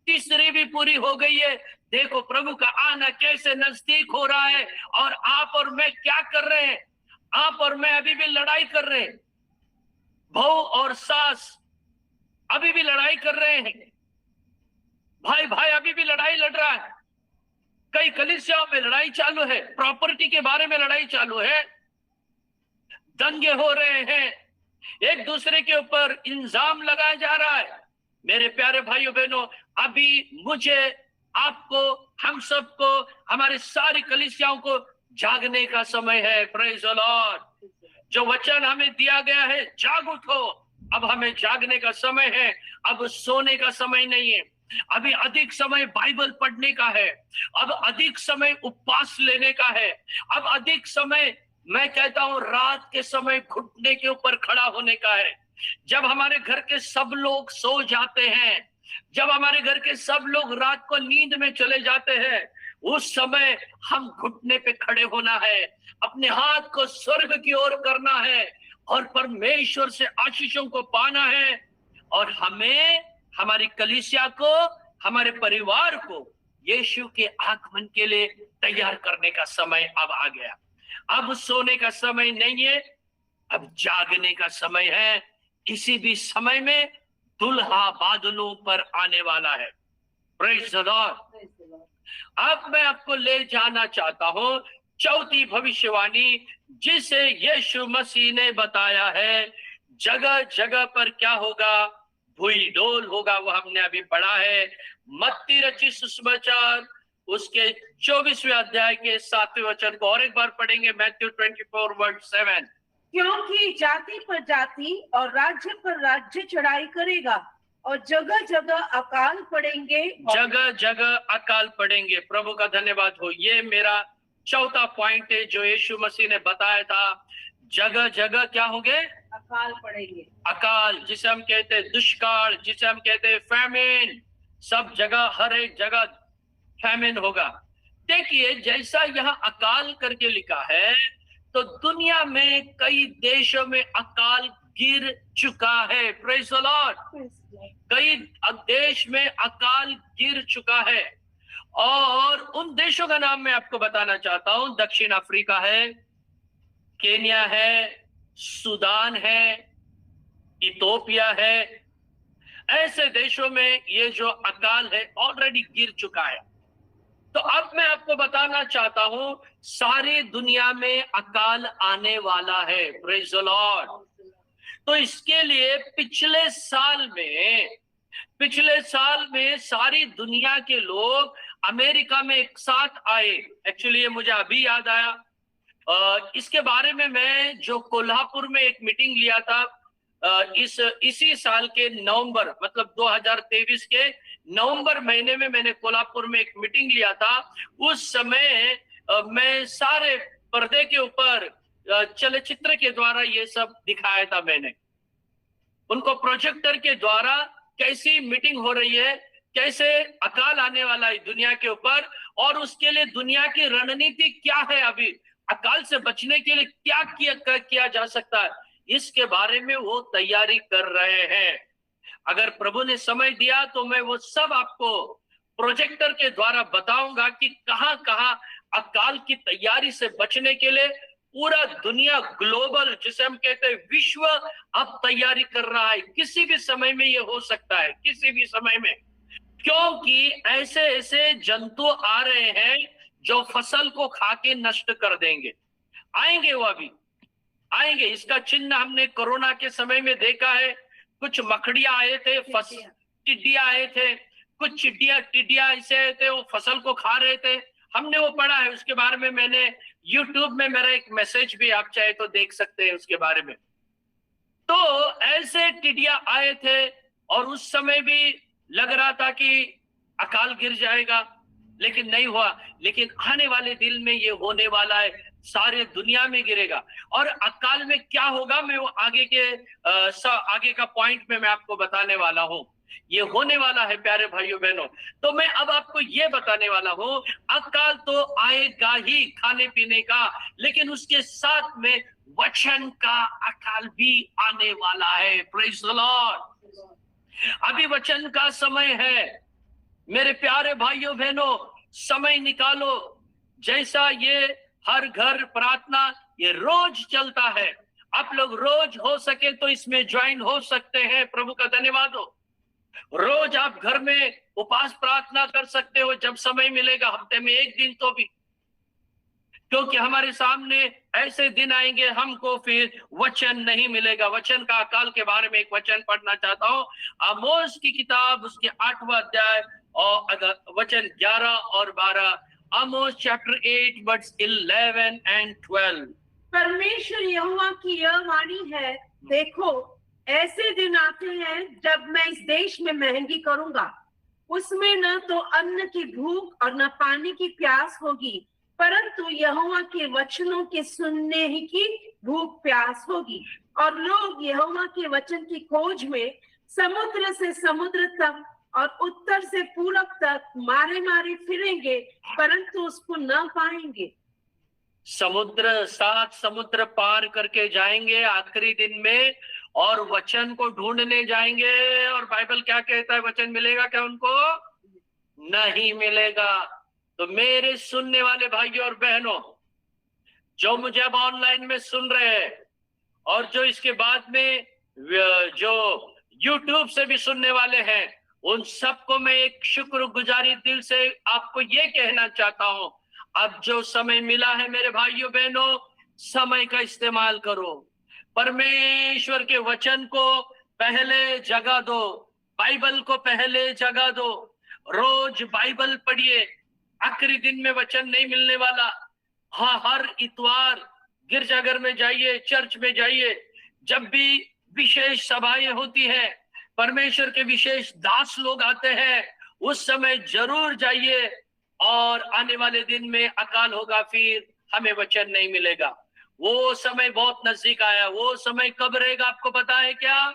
तीसरी भी पूरी हो गई है। देखो प्रभु का आना कैसे नजदीक हो रहा है। और आप और मैं क्या कर रहे हैं? आप और मैं अभी भी लड़ाई कर रहे हैं। बहू और सास अभी भी लड़ाई कर रहे हैं। भाई भाई अभी भी लड़ाई लड़ रहा है। कई कलीसियाओं में लड़ाई चालू है, प्रॉपर्टी के बारे में लड़ाई चालू है, दंगे हो रहे हैं, एक दूसरे के ऊपर इल्जाम लगाया जा रहा है। मेरे प्यारे भाइयों बहनों, अभी मुझे, आपको, हम सबको, हमारे सारी कलीसियाओं को जागने का समय है। Praise the Lord. जो वचन हमें दिया गया है, जाग उठो, अब हमें जागने का समय है, अब सोने का समय नहीं है। अभी अधिक समय बाइबल पढ़ने का है, अब अधिक समय उपवास लेने का है, अब अधिक समय, मैं कहता हूं, रात के समय घुटने के ऊपर खड़ा होने का है। जब हमारे घर के सब लोग सो जाते हैं, जब हमारे घर के सब लोग रात को नींद में चले जाते हैं, उस समय हम घुटने पे खड़े होना है, अपने हाथ को स्वर्ग की ओर करना है और परमेश्वर से आशीषों को पाना है। और हमें, हमारी कलीसिया को, हमारे परिवार को यीशु के आगमन के लिए तैयार करने का समय अब आ गया। अब सोने का समय नहीं है, अब जागने का समय है। किसी भी समय में दुल्हा बादलों पर आने वाला है। Praise the Lord. अब मैं आपको ले जाना चाहता हूं चौथी भविष्यवाणी, जिसे यीशु मसीह ने बताया है। जगह जगह पर क्या होगा? भूई डोल होगा। वो हमने अभी पढ़ा है, मत्ती रचित सुसमाचार उसके 24वें अध्याय के 7वें वचन को और एक बार पढ़ेंगे। मैथ्यू 24:7। क्योंकि जाति पर जाति और राज्य पर राज्य चढ़ाई करेगा और जगह जगह अकाल पड़ेंगे। जगह जगह अकाल पड़ेंगे। प्रभु का धन्यवाद हो। ये मेरा चौथा पॉइंट है जो यीशु मसीह ने बताया था। जगह जगह क्या होंगे? अकाल पड़ेंगे। अकाल, जिसे हम कहते हैं दुष्काल, जिसे हम कहते हैं फैमिन, सब जगह, हर एक जगह फैमिन होगा। देखिए, जैसा यहाँ अकाल करके लिखा है, तो दुनिया में कई देशों में अकाल गिर चुका है। Praise the Lord. कई देश में अकाल गिर चुका है और उन देशों का नाम मैं आपको बताना चाहता हूं। दक्षिण अफ्रीका है, केन्या है, सूडान है, इथोपिया है। ऐसे देशों में ये जो अकाल है ऑलरेडी गिर चुका है। तो अब मैं आपको बताना चाहता हूं, सारी दुनिया में अकाल आने वाला है। Praise the Lord. तो इसके लिए पिछले साल में सारी दुनिया के लोग अमेरिका में एक साथ आए। एक्चुअली ये मुझे अभी याद आया। इसके बारे में मैं जो कोल्हापुर में एक मीटिंग लिया था, इसी साल के नवंबर, मतलब 2023 के नवंबर महीने में मैंने कोल्हापुर में एक मीटिंग लिया था। उस समय मैं सारे पर्दे के ऊपर चलचित्र के द्वारा ये सब दिखाया था। मैंने उनको प्रोजेक्टर के द्वारा कैसी मीटिंग हो रही है, कैसे अकाल आने वाला है दुनिया के ऊपर, और उसके लिए दुनिया की रणनीति क्या है, अभी अकाल से बचने के लिए क्या किया जा सकता है, इसके बारे में वो तैयारी कर रहे हैं। अगर प्रभु ने समय दिया तो मैं वो सब आपको प्रोजेक्टर के द्वारा बताऊंगा कि कहां कहां अकाल की तैयारी से बचने के लिए पूरा दुनिया, ग्लोबल, जिसे हम कहते हैं विश्व, अब तैयारी कर रहा है। किसी भी समय में ये हो सकता है, किसी भी समय में, क्योंकि ऐसे ऐसे जंतु आ रहे हैं जो फसल को खा के नष्ट कर देंगे। आएंगे, वो अभी आएंगे। इसका चिन्ह हमने कोरोना के समय में देखा है। कुछ मकड़ियां आए थे, टिड्डियां आए थे, कुछ टिड्डियां ऐसे आए थे, वो फसल को खा रहे थे। हमने वो पढ़ा है। उसके बारे में मैंने YouTube में मेरा एक मैसेज भी, आप चाहे तो देख सकते हैं उसके बारे में। तो ऐसे टिड्डियां आए थे और उस समय भी लग रहा था कि अकाल गिर जाएगा, लेकिन नहीं हुआ। लेकिन आने वाले दिन में ये होने वाला है, सारे दुनिया में गिरेगा। और अकाल में क्या होगा, मैं वो आगे का पॉइंट में मैं आपको बताने वाला हूं। ये होने वाला है प्यारे भाइयों बहनों। तो मैं अब आपको ये बताने वाला हूं, अकाल तो आएगा ही खाने पीने का, लेकिन उसके साथ में वचन का अकाल भी आने वाला है। Praise the Lord. अभी वचन का समय है मेरे प्यारे भाइयों बहनों, समय निकालो। जैसा ये हर घर प्रार्थना ये रोज चलता है, आप लोग रोज हो सके तो इसमें ज्वाइन हो सकते हैं। प्रभु का धन्यवाद हो। रोज आप घर में उपवास प्रार्थना कर सकते हो जब समय मिलेगा, हफ्ते में एक दिन तो भी, क्योंकि हमारे सामने ऐसे दिन आएंगे हमको फिर वचन नहीं मिलेगा। वचन का अकाल के बारे में एक वचन पढ़ना चाहता हूं, आमोस की किताब उसके 8वां अध्याय और वचन 11 और 12। आमोस चैप्टर 8 वर्स 11 and 12। परमेश्वर यहोवा की यह वाणी है, देखो ऐसे दिन आते हैं जब मैं इस देश में महंगी करूंगा, उसमें न तो अन्न की भूख और न पानी की प्यास होगी, परंतु यहोवा के वचनों के सुनने ही की भूख प्यास होगी। और लोग यहोवा के वचन की खोज में समुद्र से समुद्र तक और उत्तर से पूरब तक मारे मारे फिरेंगे, परंतु उसको न पाएंगे। सात समुद्र पार करके जाएंगे आखिरी दिन में और वचन को ढूंढने जाएंगे। और बाइबल क्या कहता है, वचन मिलेगा क्या उनको? नहीं मिलेगा। तो मेरे सुनने वाले भाइयों और बहनों, जो मुझे अब ऑनलाइन में सुन रहे हैं और जो इसके बाद में जो YouTube से भी सुनने वाले हैं, उन सबको मैं एक शुक्रगुजारी दिल से आपको ये कहना चाहता हूं, अब जो समय मिला है मेरे भाइयों बहनों, समय का इस्तेमाल करो। परमेश्वर के वचन को पहले जगह दो, बाइबल को पहले जगह दो। रोज बाइबल पढ़िए। आखिरी दिन में वचन नहीं मिलने वाला। हाँ, हर इतवार गिरजाघर में जाइए, चर्च में जाइए। जब भी विशेष सभाएं होती हैं, परमेश्वर के विशेष दास लोग आते हैं, उस समय जरूर जाइए। और आने वाले दिन में अकाल होगा, फिर हमें वचन नहीं मिलेगा। वो समय बहुत नजदीक आया। वो समय कब रहेगा आपको पता है क्या?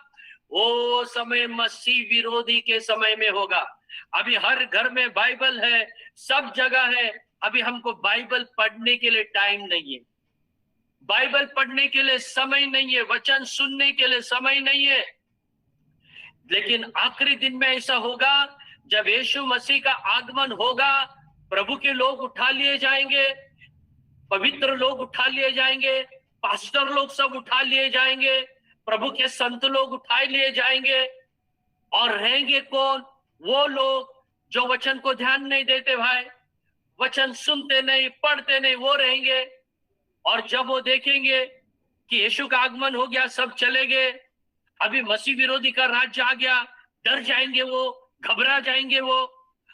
वो समय मसीह विरोधी के समय में होगा। अभी हर घर में बाइबल है, सब जगह है। अभी हमको बाइबल पढ़ने के लिए टाइम नहीं है, बाइबल पढ़ने के लिए समय नहीं है, वचन सुनने के लिए समय नहीं है। लेकिन आखिरी दिन में ऐसा होगा जब यीशु मसीह का आगमन होगा, प्रभु के लोग उठा लिए जाएंगे, पवित्र लोग उठा लिए जाएंगे, पास्टर लोग सब उठा लिए जाएंगे, प्रभु के संत लोग उठा लिए जाएंगे। और रहेंगे कौन? वो लोग जो वचन को ध्यान नहीं देते भाई, वचन सुनते नहीं, पढ़ते नहीं, वो रहेंगे। और जब वो देखेंगे कि यीशु का आगमन हो गया, सब चले गए, अभी मसीह विरोधी का राज्य आ गया, डर जाएंगे वो, घबरा जाएंगे वो,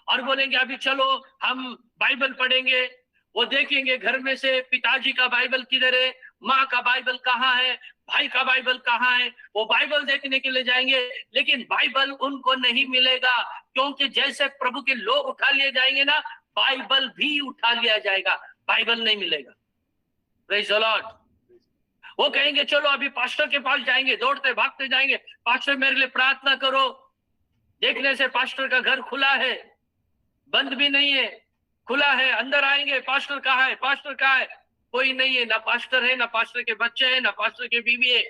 और बोलेंगे अभी चलो हम बाइबल पढ़ेंगे। वो देखेंगे घर में से पिताजी का बाइबल किधर है, माँ का बाइबल कहाँ है, भाई का बाइबल कहाँ है। वो बाइबल देखने के लिए जाएंगे, लेकिन बाइबल उनको नहीं मिलेगा, क्योंकि जैसे प्रभु के लोग उठा लिए जाएंगे ना, बाइबल भी उठा लिया जाएगा, बाइबल नहीं मिलेगा। Praise the Lord. वो कहेंगे चलो अभी पास्टर के पास जाएंगे, दौड़ते भागते जाएंगे, पास्टर मेरे लिए प्रार्थना करो। देखने से पास्टर का घर खुला है, बंद भी नहीं है, खुला है। अंदर आएंगे, पास्टर कहाँ है, पास्टर कहाँ है? कोई नहीं है, ना पास्टर है, ना पास्टर के बच्चे हैं, ना पास्टर के बीवी है।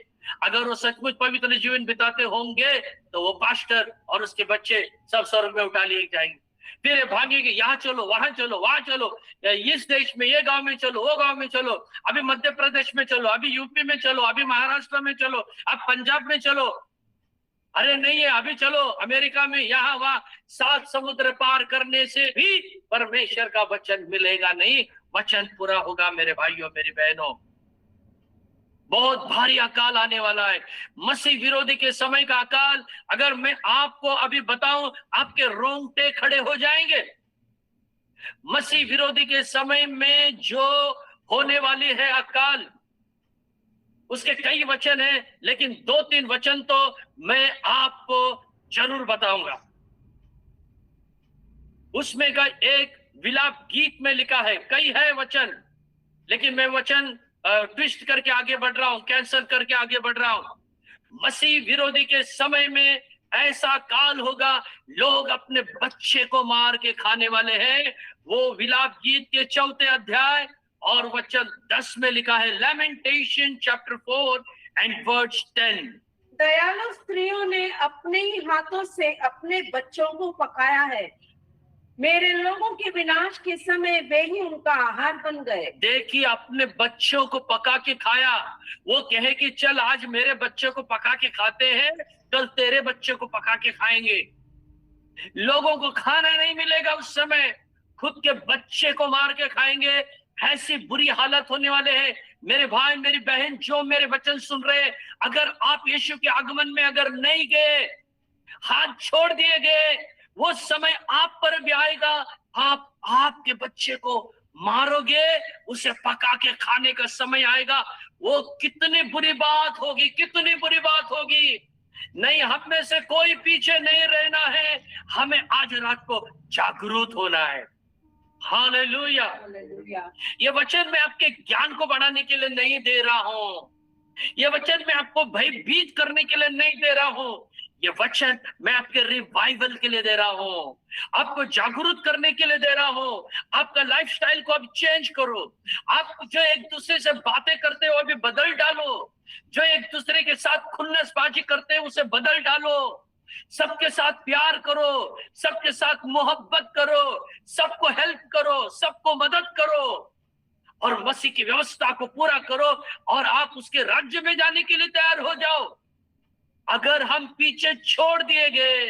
अगर वो सचमुच पवित्र जीवन बिताते होंगे तो वो पास्टर और उसके बच्चे सब स्वर्ग में उठा लिए जाएंगे। फिर भागेंगे, यहाँ चलो, वहां चलो, वहां चलो, इस देश में ये गांव में चलो, वो गांव में चलो, अभी मध्य प्रदेश में चलो, अभी यूपी में चलो, अभी महाराष्ट्र में चलो, अब पंजाब में चलो। अरे नहीं है, अभी चलो अमेरिका में, यहाँ वहां। 7 समुद्र पार करने से भी परमेश्वर का वचन मिलेगा नहीं, वचन पूरा होगा मेरे भाइयों मेरी बहनों। बहुत भारी अकाल आने वाला है, मसीह विरोधी के समय का अकाल। अगर मैं आपको अभी बताऊं, आपके रोंगटे खड़े हो जाएंगे। मसीह विरोधी के समय में जो होने वाली है अकाल, उसके कई वचन हैं, लेकिन 2-3 वचन तो मैं आपको जरूर बताऊंगा। उसमें का एक विलाप गीत में लिखा है, कई है वचन, लेकिन मैं वचन ट्विस्ट करके आगे बढ़ रहा हूं, कैंसल करके आगे बढ़ रहा हूं। मसीह विरोधी के समय में ऐसा काल होगा, लोग अपने बच्चे को मार के खाने वाले हैं। वो विलाप गीत के 4 अध्याय और वचन 10 में लिखा है, लैमेंटेशन चैप्टर 4 एंड वर्स 10। दयालु स्त्रियों ने अपने ही हाथों से अपने बच्चों को पकाया है, मेरे लोगों के विनाश के समय वे ही उनका आहार बन गए। देखिए, अपने बच्चों को पका के खाया। वो कहे कि चल आज मेरे बच्चे को पका के खाते हैं, कल तेरे बच्चे को पका के खाएंगे। लोगों को खाना नहीं मिलेगा उस समय, खुद के बच्चे को मार के खाएंगे। ऐसी बुरी हालत होने वाले हैं। मेरे भाई मेरी बहन जो मेरे वचन सुन रहे हैं, अगर आप यीशु के आगमन में अगर नहीं गए, हाथ छोड़ दिए गए, वो समय आप पर भी आएगा। आप आपके बच्चे को मारोगे, उसे पका के खाने का समय आएगा। वो कितनी बुरी बात होगी, कितनी बुरी बात होगी। नहीं, हम में से कोई पीछे नहीं रहना है, हमें आज रात को जागरूक होना है। हालेलुया। ये वचन मैं आपके ज्ञान को बढ़ाने के लिए नहीं दे रहा हूं, ये वचन मैं आपको भयभीत करने के लिए नहीं दे रहा हूं, ये वचन मैं आपके रिवाइवल के लिए दे रहा हूं, आपको जागरूक करने के लिए दे रहा हूं। आपका लाइफस्टाइल को अब चेंज करो। आप जो एक दूसरे से बातें करते हो अभी बदल डालो। जो एक दूसरे के साथ खुन्नसबाजी करते हो उसे बदल डालो। सबके साथ प्यार करो, सबके साथ मोहब्बत करो, सबको हेल्प करो, सबको मदद करो और मसीह की व्यवस्था को पूरा करो और आप उसके राज्य में जाने के लिए तैयार हो जाओ। अगर हम पीछे छोड़ दिए गए,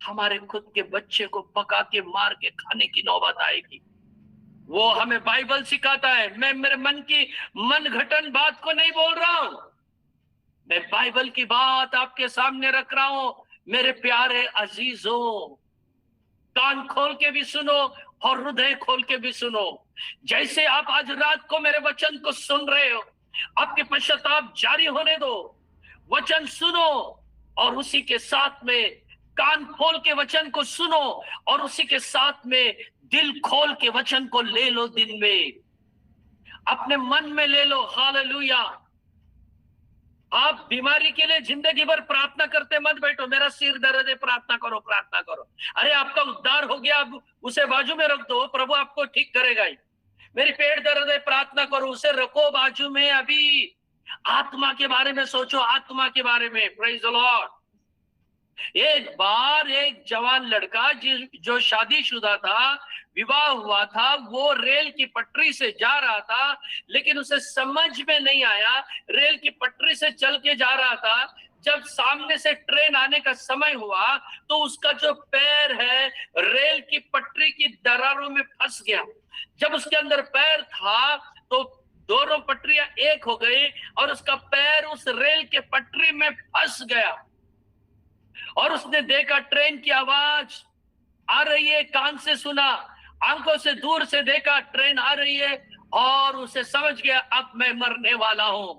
हमारे खुद के बच्चे को पका के मार के खाने की नौबत आएगी। वो हमें बाइबल सिखाता है। मैं मेरे मन की मनघटन बात को नहीं बोल रहा हूं, मैं बाइबल की बात आपके सामने रख रहा हूं। मेरे प्यारे अजीजों, कान खोल के भी सुनो और हृदय खोल के भी सुनो। जैसे आप आज रात को मेरे वचन को सुन रहे हो, आपके पश्चाताप जारी होने दो। वचन सुनो और उसी के साथ में कान खोल के वचन को सुनो और उसी के साथ में दिल खोल के वचन को ले लो। दिन में अपने मन में ले लो। हालेलुया। आप बीमारी के लिए जिंदगी भर प्रार्थना करते मत बैठो, मेरा सिर दर्द है, प्रार्थना करो, प्रार्थना करो। अरे आपका उद्धार हो गया, अब उसे बाजू में रख दो, प्रभु आपको ठीक करेगा ही। मेरी पेट दर्द है, प्रार्थना करो, उसे रखो बाजू में। अभी आत्मा के बारे में सोचो, आत्मा के बारे में। Praise the Lord. एक बार एक जवान लड़का जो शादीशुदा था, विवाह हुआ था, वो रेल की पटरी से जा रहा था, लेकिन उसे समझ में नहीं आया। रेल की पटरी से चल के जा रहा था, जब सामने से ट्रेन आने का समय हुआ तो उसका जो पैर है रेल की पटरी की दरारों में फंस गया। जब उसके अंदर पैर था तो दोनों पटरियां एक हो गई और उसका पैर उस रेल के पटरी में फंस गया। और उसने देखा ट्रेन की आवाज आ रही है, कान से सुना, आंखों से दूर से देखा ट्रेन आ रही है और उसे समझ गया अब मैं मरने वाला हूं।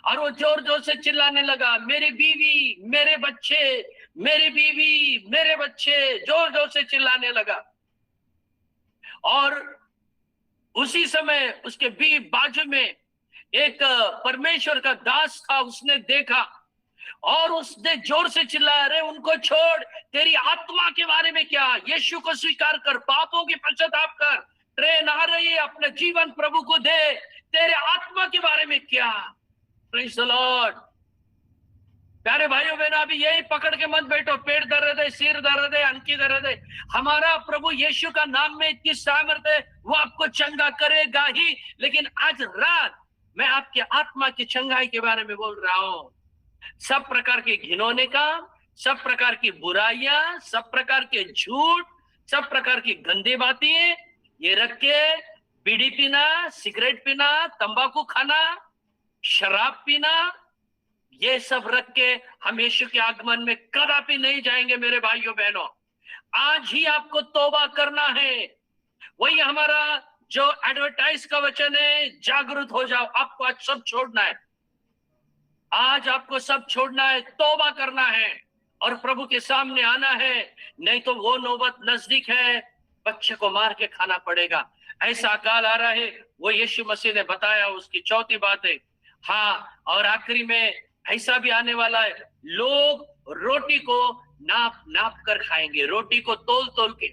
और वो जोर जोर से चिल्लाने लगा, मेरी बीवी, मेरे बच्चे, मेरी बीवी, मेरे बच्चे, जोर जोर से चिल्लाने लगा। और उसी समय उसके बाजू में एक परमेश्वर का दास था, उसने देखा और उसने जोर से चिल्लाया, अरे उनको छोड़, तेरी आत्मा के बारे में क्या, यीशु को स्वीकार कर, पापों की पश्चाताप कर, ट्रेन आ रही है, अपना जीवन प्रभु को दे, तेरे आत्मा के बारे में क्या। Praise the Lord. प्यारे भाइयों बहनों, अभी यही पकड़ के मत बैठो, पेट दर्द है, सिर दर्द है, अनकी दर्द है। हमारा प्रभु यीशु का नाम में इतनी सामर्थ्य है, वो आपको चंगा करेगा ही। लेकिन आज रात मैं आपके आत्मा की चंगाई के बारे में बोल रहा हूं। सब प्रकार के घिनौने काम, सब प्रकार की बुराइयां, सब प्रकार के झूठ, सब प्रकार की गंदी बातें, ये रख के बीड़ी पीना, सिगरेट पीना, तंबाकू खाना, शराब पीना, ये सब रख के हम यीशु के आगमन में कदापि नहीं जाएंगे। मेरे भाइयों बहनों, आज ही आपको तौबा करना है। वही हमारा जो एडवर्टाइज का वचन है, जागरूक हो जाओ। आपको आज सब छोड़ना है, आज आपको सब छोड़ना है, तौबा करना है और प्रभु के सामने आना है, नहीं तो वो नौबत नजदीक है। बच्चे को मार के खाना पड़ेगा। ऐसा काल आ रहा है, वो यीशु मसीह ने बताया, उसकी चौथी बात है। हाँ, और आखिरी में ऐसा भी आने वाला है, लोग रोटी को नाप नाप कर खाएंगे, रोटी को तोल तोल के।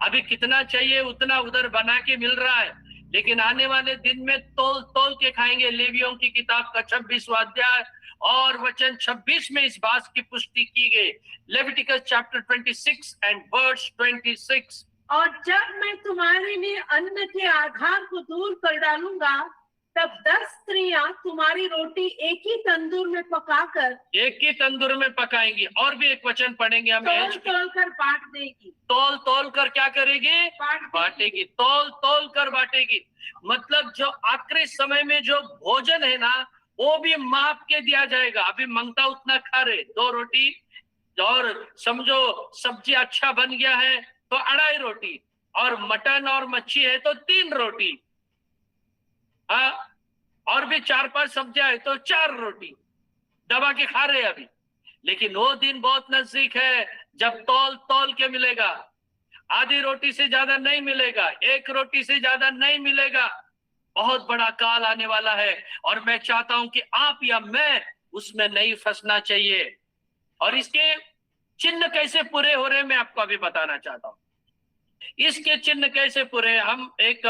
अभी कितना चाहिए उतना उधर बना के मिल रहा है, लेकिन आने वाले दिन में तोल तोल के खाएंगे। लेवियों की किताब का 26वां अध्याय और वचन 26 में इस बात की पुष्टि की गई। Leviticus chapter 26 and verse 26। और जब मैं तुम्हारे लिए अन्न के आधार को दूर कर डालूंगा, तब 10 स्त्रियां तुम्हारी रोटी एक ही तंदूर में पकाकर, एक ही तंदूर में पकाएंगी। और भी एक वचन पढ़ेंगे हम, तोल तोल कर बांट देगी। तोल तोल कर क्या करेगी? बांटेगी। बांटेगी। तोल तोल कर बांटेगी। मतलब जो आखिरी समय में जो भोजन है ना, वो भी माप के दिया जाएगा। अभी मंगता उतना खा रहे, 2 रोटी, और समझो सब्जी अच्छा बन गया है तो 2.5 रोटी, और मटन और मच्छी है तो 3 रोटी, हाँ, और भी 4-5 सब्जियां है तो 4 रोटी दबा के खा रहे अभी। लेकिन वो दिन बहुत नजदीक है जब तौल तौल के मिलेगा। आधी रोटी से ज्यादा नहीं मिलेगा, 1 रोटी से ज्यादा नहीं मिलेगा। बहुत बड़ा काल आने वाला है, और मैं चाहता हूं कि आप या मैं उसमें नहीं फंसना चाहिए। और इसके चिन्ह कैसे पूरे हो रहे हैं मैं आपको अभी बताना चाहता हूं। इसके चिन्ह कैसे पूरे, हम एक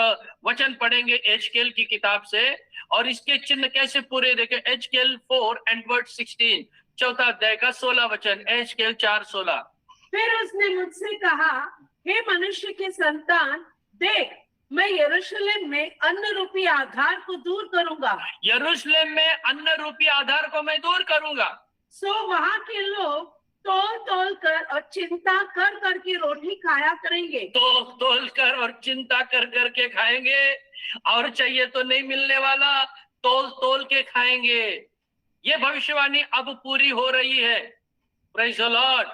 वचन पढ़ेंगे एजकेल की किताब से, और इसके चिन्ह कैसे पूरे देखें। एजकेल 4 एंड वर्स 16, 4 अध्याय का 16 वचन, एजकेल 4:16। फिर उसने मुझसे कहा, हे मनुष्य के संतान, देख, मैं यरूशलेम में अन्न रूपी आधार को दूर करूंगा। यरूशलेम में अन्न रूपी आधार को मैं दूर करूंगा। सो वहां के लोग तोल तोल कर और चिंता कर कर के रोटी खाया करेंगे। तोल तोल कर और चिंता कर कर के खाएंगे, और चाहिए तो नहीं मिलने वाला, तोल तोल के खाएंगे। ये भविष्यवाणी अब पूरी हो रही है। Praise the Lord.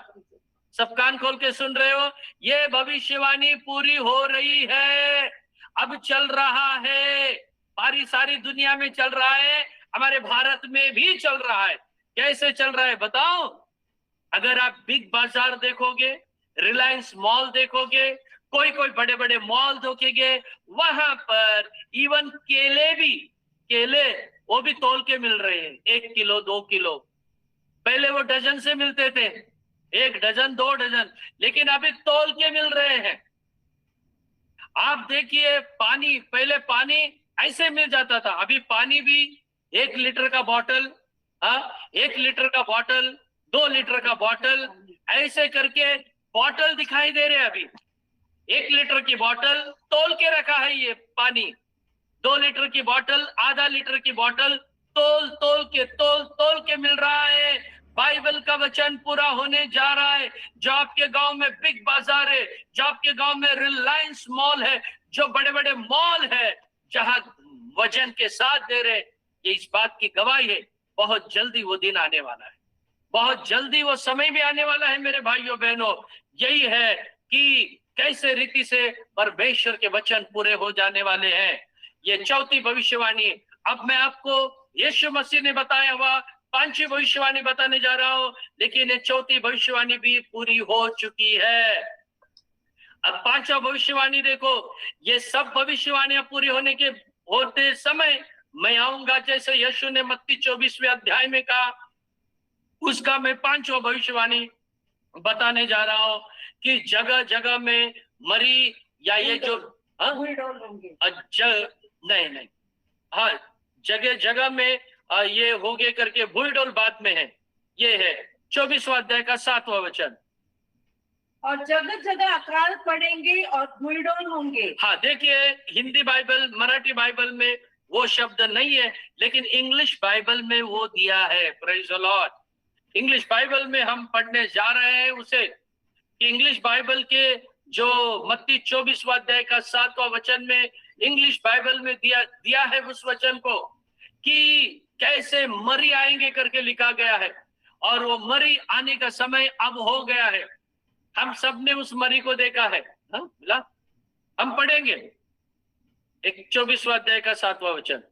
सब कान खोल के सुन रहे हो? ये भविष्यवाणी पूरी हो रही है, अब चल रहा है। सारी दुनिया में चल रहा है, हमारे भारत में भी चल रहा है। कैसे चल रहा है बताओ? अगर आप बिग बाजार देखोगे, रिलायंस मॉल देखोगे, कोई बड़े बड़े मॉल देखेंगे, वहां पर इवन केले वो भी तोल के मिल रहे हैं, 1 किलो 2 किलो। पहले वो डजन से मिलते थे, 1 डजन 2 डजन, लेकिन अभी तोल के मिल रहे हैं। आप देखिए पानी, पहले पानी ऐसे मिल जाता था, अभी पानी भी 1 लीटर का बॉटल, 1 लीटर का बॉटल, 2 लीटर का बॉटल, ऐसे करके बॉटल दिखाई दे रहे हैं। अभी 1 लीटर की बॉटल तोल के रखा है, ये पानी 2 लीटर की बॉटल, आधा लीटर की बॉटल, तोल के मिल रहा है। बाइबल का वचन पूरा होने जा रहा है। जो आपके गांव में बिग बाजार है, जो आपके गांव में रिलायंस मॉल है, जो बड़े बड़े मॉल है जहां वजन के साथ दे रहे, ये इस बात की गवाही है, बहुत जल्दी वो दिन आने वाला है, बहुत जल्दी वो समय भी आने वाला है। मेरे भाइयों बहनों, यही है कि कैसे रीति से परमेश्वर के वचन पूरे हो जाने वाले हैं। ये चौथी भविष्यवाणी। अब मैं आपको यीशु मसीह ने बताया हुआ 5वीं भविष्यवाणी बताने जा रहा हूं, लेकिन ये चौथी भविष्यवाणी भी पूरी हो चुकी है। अब 5वां भविष्यवाणी देखो। ये सब भविष्यवाणियां पूरी होते समय मैं आऊंगा, जैसे यीशु ने मत्ती 24वें अध्याय में कहा, उसका मैं 5वां भविष्यवाणी बताने जा रहा हूं कि जगह जगह में मरी या ये जो नहीं, हाँ, जगह जगह में ये होगे करके भूलडोल बाद में है। ये है 24वां अध्याय का 7वां वचन। और जगह जगह अकाल पड़ेंगे और भूलडोल होंगे। हाँ, देखिए हिंदी बाइबल, मराठी बाइबल में वो शब्द नहीं है, लेकिन इंग्लिश बाइबल में वो दिया है। Praise the Lord. English Bible में हम पढ़ने जा रहे हैं उसे, कि इंग्लिश बाइबल के जो मत्ती 24वां अध्याय का 7वां वचन में इंग्लिश बाइबल में दिया है उस वचन को, कि कैसे मरी आएंगे करके लिखा गया है, और वो मरी आने का समय अब हो गया है। हम सब ने उस मरी को देखा है। हम पढ़ेंगे 24वां अध्याय का 7वां वचन।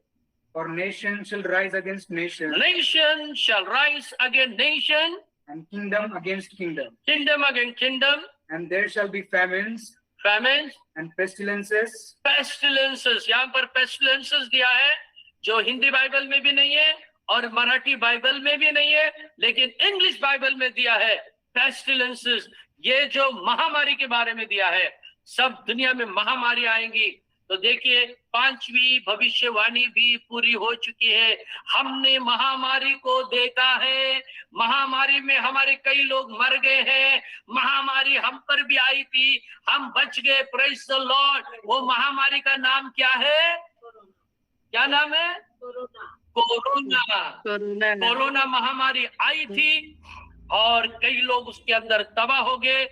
For nation shall rise against nation, Nation shall rise against nation, and kingdom against kingdom, kingdom against kingdom, and there shall be famines famines, and pestilences. pestillences. यहाँ पर pestillences दिया है, जो हिंदी बाइबल में भी नहीं है और मराठी बाइबल में भी नहीं है, लेकिन इंग्लिश बाइबल में दिया है pestillences। ये जो महामारी के बारे में दिया है, सब दुनिया में महामारी आएंगी। तो देखिए, 5वीं भविष्यवाणी भी पूरी हो चुकी है। हमने महामारी को देखा है, महामारी में हमारे कई लोग मर गए हैं, महामारी हम पर भी आई थी, हम बच गए, प्रेज द लॉर्ड। वो महामारी का नाम क्या है? क्या नाम है? कोरोना। कोरोना महामारी आई थी और कई लोग उसके अंदर तबाह हो गए,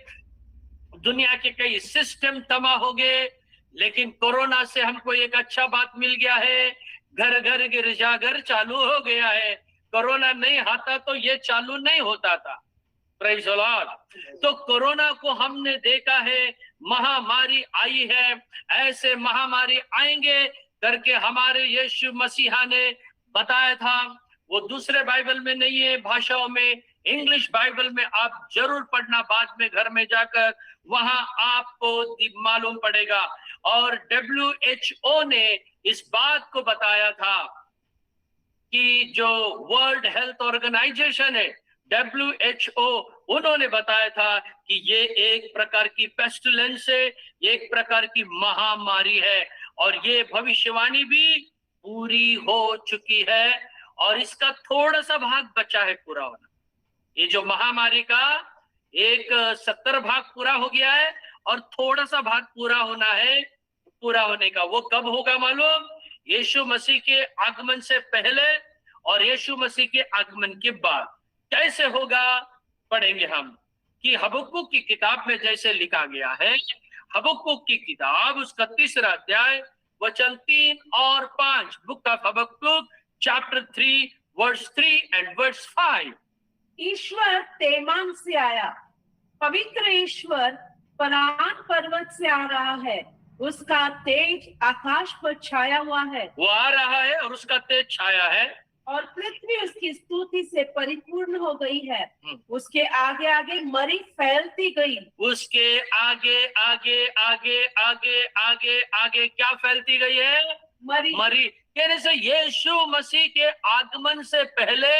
दुनिया के कई सिस्टम तबाह हो गए। लेकिन कोरोना से हमको एक अच्छा बात मिल गया है, घर घर गिरजाघर चालू हो गया है। कोरोना नहीं आता तो ये चालू नहीं होता था, प्रेज़ द लॉर्ड। तो कोरोना को हमने देखा है, महामारी आई है, ऐसे महामारी आएंगे करके हमारे यीशु मसीहा ने बताया था। वो दूसरे बाइबल में नहीं है, भाषाओं में, इंग्लिश बाइबल में आप जरूर पढ़ना बाद में घर में जाकर, वहां आपको मालूम पड़ेगा। और WHO ने इस बात को बताया था कि जो वर्ल्ड हेल्थ ऑर्गेनाइजेशन है, WHO, उन्होंने बताया था कि ये एक प्रकार की पेस्टिलेंस है, एक प्रकार की महामारी है, और ये भविष्यवाणी भी पूरी हो चुकी है और इसका थोड़ा सा भाग बचा है पूरा होना। ये जो महामारी का एक 70 भाग पूरा हो गया है और थोड़ा सा भाग पूरा होना है। पूरा होने का वो कब होगा मालूम? यीशु मसीह के आगमन से पहले और यीशु मसीह के आगमन के बाद। कैसे होगा पढ़ेंगे हम कि हबक्कुक की किताब में जैसे लिखा गया है, हबक्कुक की किताब उसका 3रा अध्याय वचन 3 और 5, book of Habakkuk chapter 3 verse 3 and verse 5। ईश्वर तेमान से आया, पवित्र ईश्वर परान पर्वत से आ रहा है, उसका तेज आकाश पर छाया हुआ है। वो आ रहा है और उसका तेज छाया है और पृथ्वी उसकी स्तुति से परिपूर्ण हो गई है। उसके आगे आगे मरी फैलती गई। उसके आगे आगे आगे आगे आगे आगे क्या फैलती गई है? मरी। कहने से यीशु मसीह के आगमन से पहले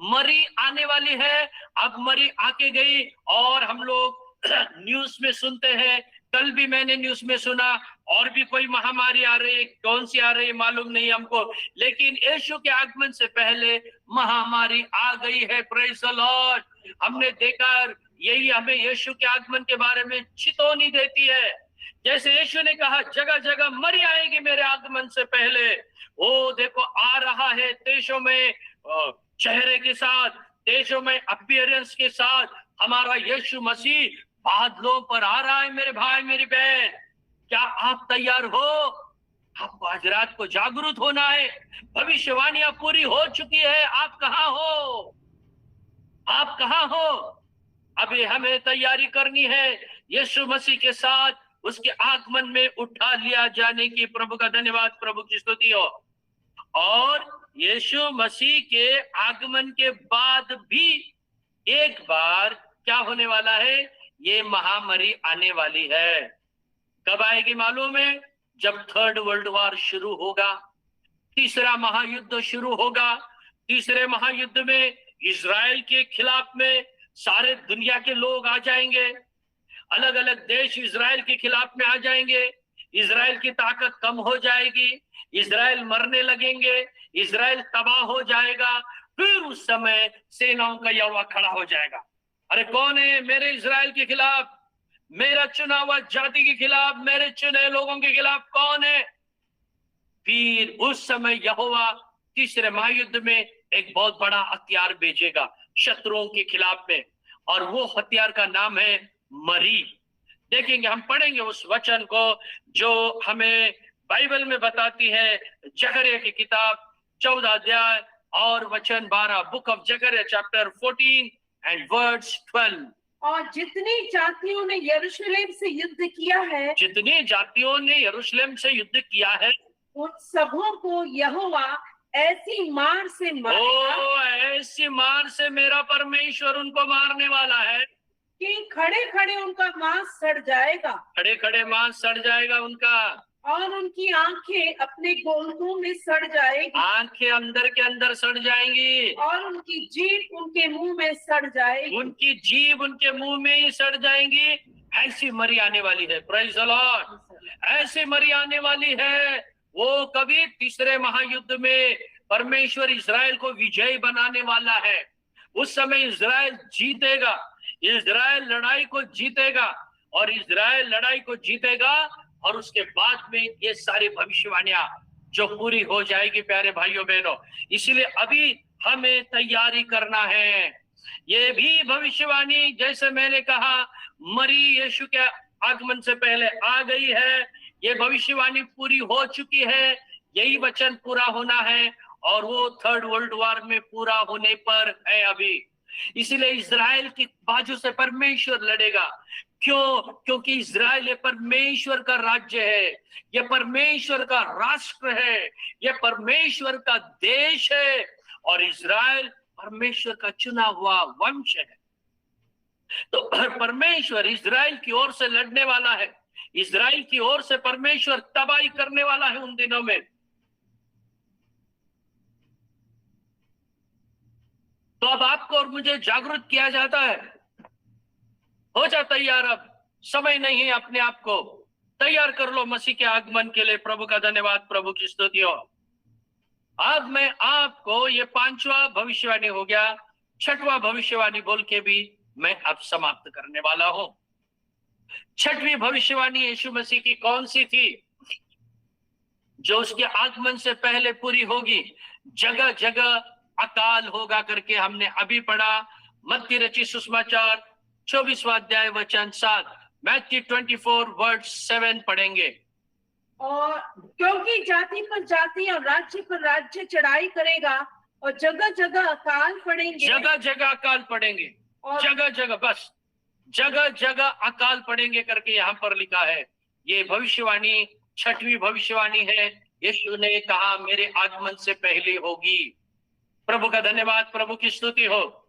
मरी आने वाली है, अब मरी आके गई। और हम लोग न्यूज में सुनते हैं, कल भी मैंने न्यूज में सुना, और भी कोई महामारी आ रही है, कौन सी आ रही है मालूम नहीं हमको, लेकिन यीशु के आगमन से पहले महामारी आ गई है। Praise the Lord. हमने देखा, यही हमें यीशु के आगमन के बारे में चेतावनी देती है। जैसे यीशु ने कहा जगह जगह मरी आएगी मेरे आगमन से पहले, वो देखो आ रहा है देशों में चेहरे के साथ, देशों में अपीयरेंस के साथ हमारा यीशु मसीह बादलों पर आ रहा है। मेरे भाई मेरी बहन, क्या आप तैयार हो? आपको आज रात को जागरूक होना है। भविष्यवाणियां पूरी हो चुकी है। आप कहाँ हो? आप कहाँ हो? अभी हमें तैयारी करनी है यीशु मसीह के साथ उसके आगमन में उठा लिया जाने की। प्रभु का धन्यवाद, प्रभु की स्तुति हो। और यीशु मसीह के आगमन के बाद भी एक बार क्या होने वाला है? ये महामारी आने वाली है। कब आएगी मालूम है? जब 3rd वर्ल्ड वॉर शुरू होगा, 3रा महायुद्ध शुरू होगा। 3रे महायुद्ध में इजराइल के खिलाफ में सारे दुनिया के लोग आ जाएंगे, अलग अलग देश इजराइल के खिलाफ में आ जाएंगे। इजराइल की ताकत कम हो जाएगी, इजराइल मरने लगेंगे, इजराइल तबाह हो जाएगा। फिर उस समय सेनाओं का यहोवा खड़ा हो जाएगा। अरे कौन है? मेरे इजराइल के खिलाफ, मेरा चुना हुआ जाति के खिलाफ, मेरे चुने लोगों के खिलाफ कौन है? फिर उस समय यहोवा 3रे महायुद्ध में एक बहुत बड़ा हथियार भेजेगा शत्रुओं के खिलाफ में, और वो हथियार का नाम है मरी। देखेंगे, हम पढ़ेंगे उस वचन को जो हमें बाइबल में बताती है। जकरिया की किताब 14 अध्याय और वचन 12, book of Zechariah chapter 14 and verse 12। और जितनी जातियों ने यरूशलेम से युद्ध किया है, जितनी जातियों ने यरूशलेम से युद्ध किया है, उन सबों को यहोवा ऐसी मार से मारेगा। ऐसी मार से मेरा परमेश्वर उनको मारने वाला है। कि खड़े खड़े उनका मांस सड़ जाएगा खड़े खड़े मांस सड़ जाएगा उनका, और उनकी आंखें अपने गोलकों में सड़ जाएगी आंखें अंदर के अंदर सड़ जाएंगी, और उनकी जीभ उनके मुंह में सड़ जाएगी। उनकी जीभ उनके मुंह में ही सड़ जाएंगी। ऐसी मरी आने वाली है, प्रेज़ द लॉर्ड, ऐसी मरी आने वाली है। वो कभी तीसरे महायुद्ध में परमेश्वर इज़राइल को विजयी बनाने वाला है। उस समय इज़राइल जीतेगा, इज़राइल लड़ाई को जीतेगा, और इज़राइल लड़ाई को जीतेगा, और उसके बाद में ये सारी भविष्यवाणियां जो पूरी हो जाएगी प्यारे भाइयों बहनों। इसलिए अभी हमें तैयारी करना है। ये भी भविष्यवाणी, जैसे मैंने कहा, मरी यीशु के आगमन से पहले आ गई है। ये भविष्यवाणी पूरी हो चुकी है, यही वचन पूरा होना है, और वो थर्ड वर्ल्ड वॉर में पूरा होने पर है अभी। इसीलिए इज़राइल की बाजू से परमेश्वर लड़ेगा। क्यों? क्योंकि इज़राइल ये परमेश्वर का राज्य है, ये परमेश्वर का राष्ट्र है, ये परमेश्वर का देश है, और इज़राइल परमेश्वर का चुना हुआ वंश है। तो परमेश्वर इज़राइल की ओर से लड़ने वाला है, इज़राइल की ओर से परमेश्वर तबाही करने वाला है उन दिनों में। तो अब आपको और मुझे जागरूक किया जाता है, हो जा तैयार, अब समय नहीं है, अपने आप को तैयार कर लो मसीह के आगमन के लिए। प्रभु का धन्यवाद, प्रभु की स्तुति हो। अब मैं आपको ये 5वां भविष्यवाणी हो गया, 6वां भविष्यवाणी बोल के भी मैं अब समाप्त करने वाला हूं। 6वीं भविष्यवाणी यीशु मसीह की कौन सी थी? जो उसके आगमन से पहले पूरी होगी। जगह जगह अकाल होगा करके हमने अभी पढ़ा। मत्ती रचित सुसमाचार 24वां अध्याय वचन 7, मैथ्यू 24 वर्ड 7 पढ़ेंगे। और क्योंकि जाति पर जाति और राज्य पर राज्य चढ़ाई करेगा, और जगह जगह अकाल पड़ेंगे, जगह जगह अकाल पड़ेंगे, और जगह जगह, बस जगह जगह अकाल पड़ेंगे करके यहाँ पर लिखा है। ये भविष्यवाणी 6वीं भविष्यवाणी है। यीशु ने कहा मेरे आगमन से पहले होगी। प्रभु का धन्यवाद, प्रभु की स्तुति हो।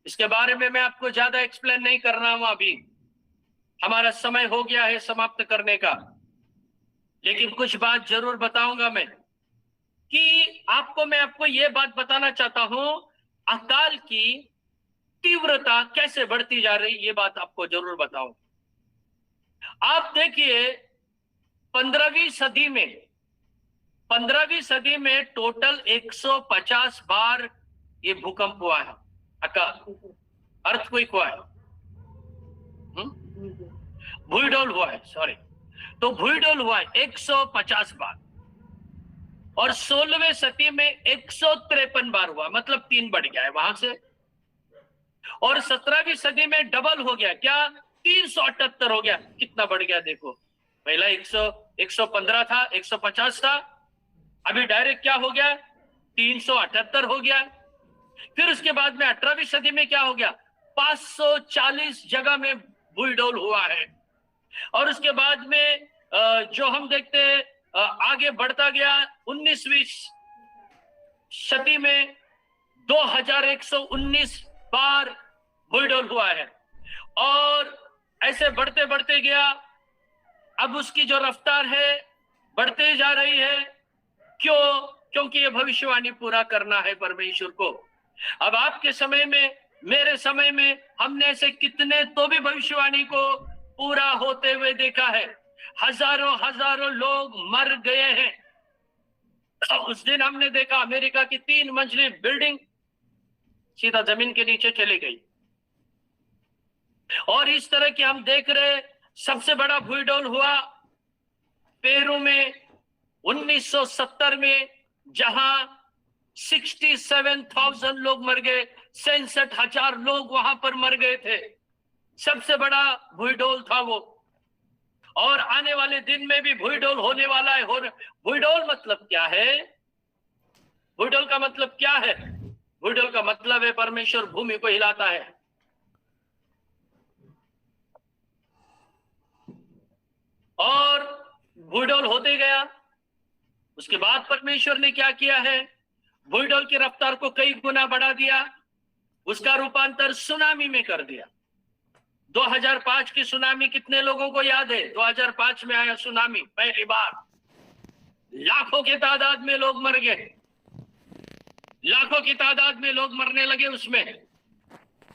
इसके बारे में मैं आपको ज्यादा एक्सप्लेन नहीं कर रहा हूं, अभी हमारा समय हो गया है समाप्त करने का। लेकिन कुछ बात जरूर बताऊंगा मैं, कि मैं आपको ये बात बताना चाहता हूं, अकाल की तीव्रता कैसे बढ़ती जा रही, ये बात आपको जरूर बताऊं। आप देखिए 15वीं सदी में टोटल 150 बार ये भूकंप हुआ है, अकाल, अर्थक्वेक हुआ है, भूडोल हुआ है, सॉरी। तो भूडोल हुआ है 150 बार, और 16वें सदी में 153 बार हुआ, मतलब 3 बढ़ गया है वहां से। और 17वीं सदी में डबल हो गया, क्या 378 हो गया। कितना बढ़ गया देखो, पहला 115 था, 150 था, अभी डायरेक्ट क्या हो गया, 378 हो गया। फिर उसके बाद में 18वीं सदी में क्या हो गया, 540 जगह में भूडोल हुआ है। और उसके बाद में जो हम देखते हैं आगे बढ़ता गया, 19वीं सदी में 2119 बार भूडोल हुआ है। और ऐसे बढ़ते बढ़ते गया, अब उसकी जो रफ्तार है बढ़ते जा रही है। क्यों? क्योंकि ये भविष्यवाणी पूरा करना है परमेश्वर को। अब आपके समय में, मेरे समय में, हमने ऐसे कितने तो भी भविष्यवाणी को पूरा होते हुए देखा है। हजारों हजारों लोग मर गए हैं। उस दिन हमने देखा अमेरिका की 3 मंजिली बिल्डिंग सीधा जमीन के नीचे चली गई। और इस तरह की हम देख रहे, सबसे बड़ा भूडोल हुआ पेरू में 1970 में, जहां 67,000 लोग मर गए, 67,000 लोग वहां पर मर गए थे। सबसे बड़ा भूडोल था वो। और आने वाले दिन में भी भूडोल होने वाला है। भूडोल मतलब क्या है? भूडोल का मतलब क्या है? भूडोल का मतलब है परमेश्वर भूमि को हिलाता है। और भूडोल होते गया। उसके बाद परमेश्वर ने क्या किया है, भूडोल की रफ्तार को कई गुना बढ़ा दिया, उसका रूपांतर सुनामी में कर दिया। 2005 की सुनामी कितने लोगों को याद है? 2005 में आया सुनामी पहली बार, लाखों की तादाद में लोग मर गए, लाखों की तादाद में लोग मरने लगे उसमें।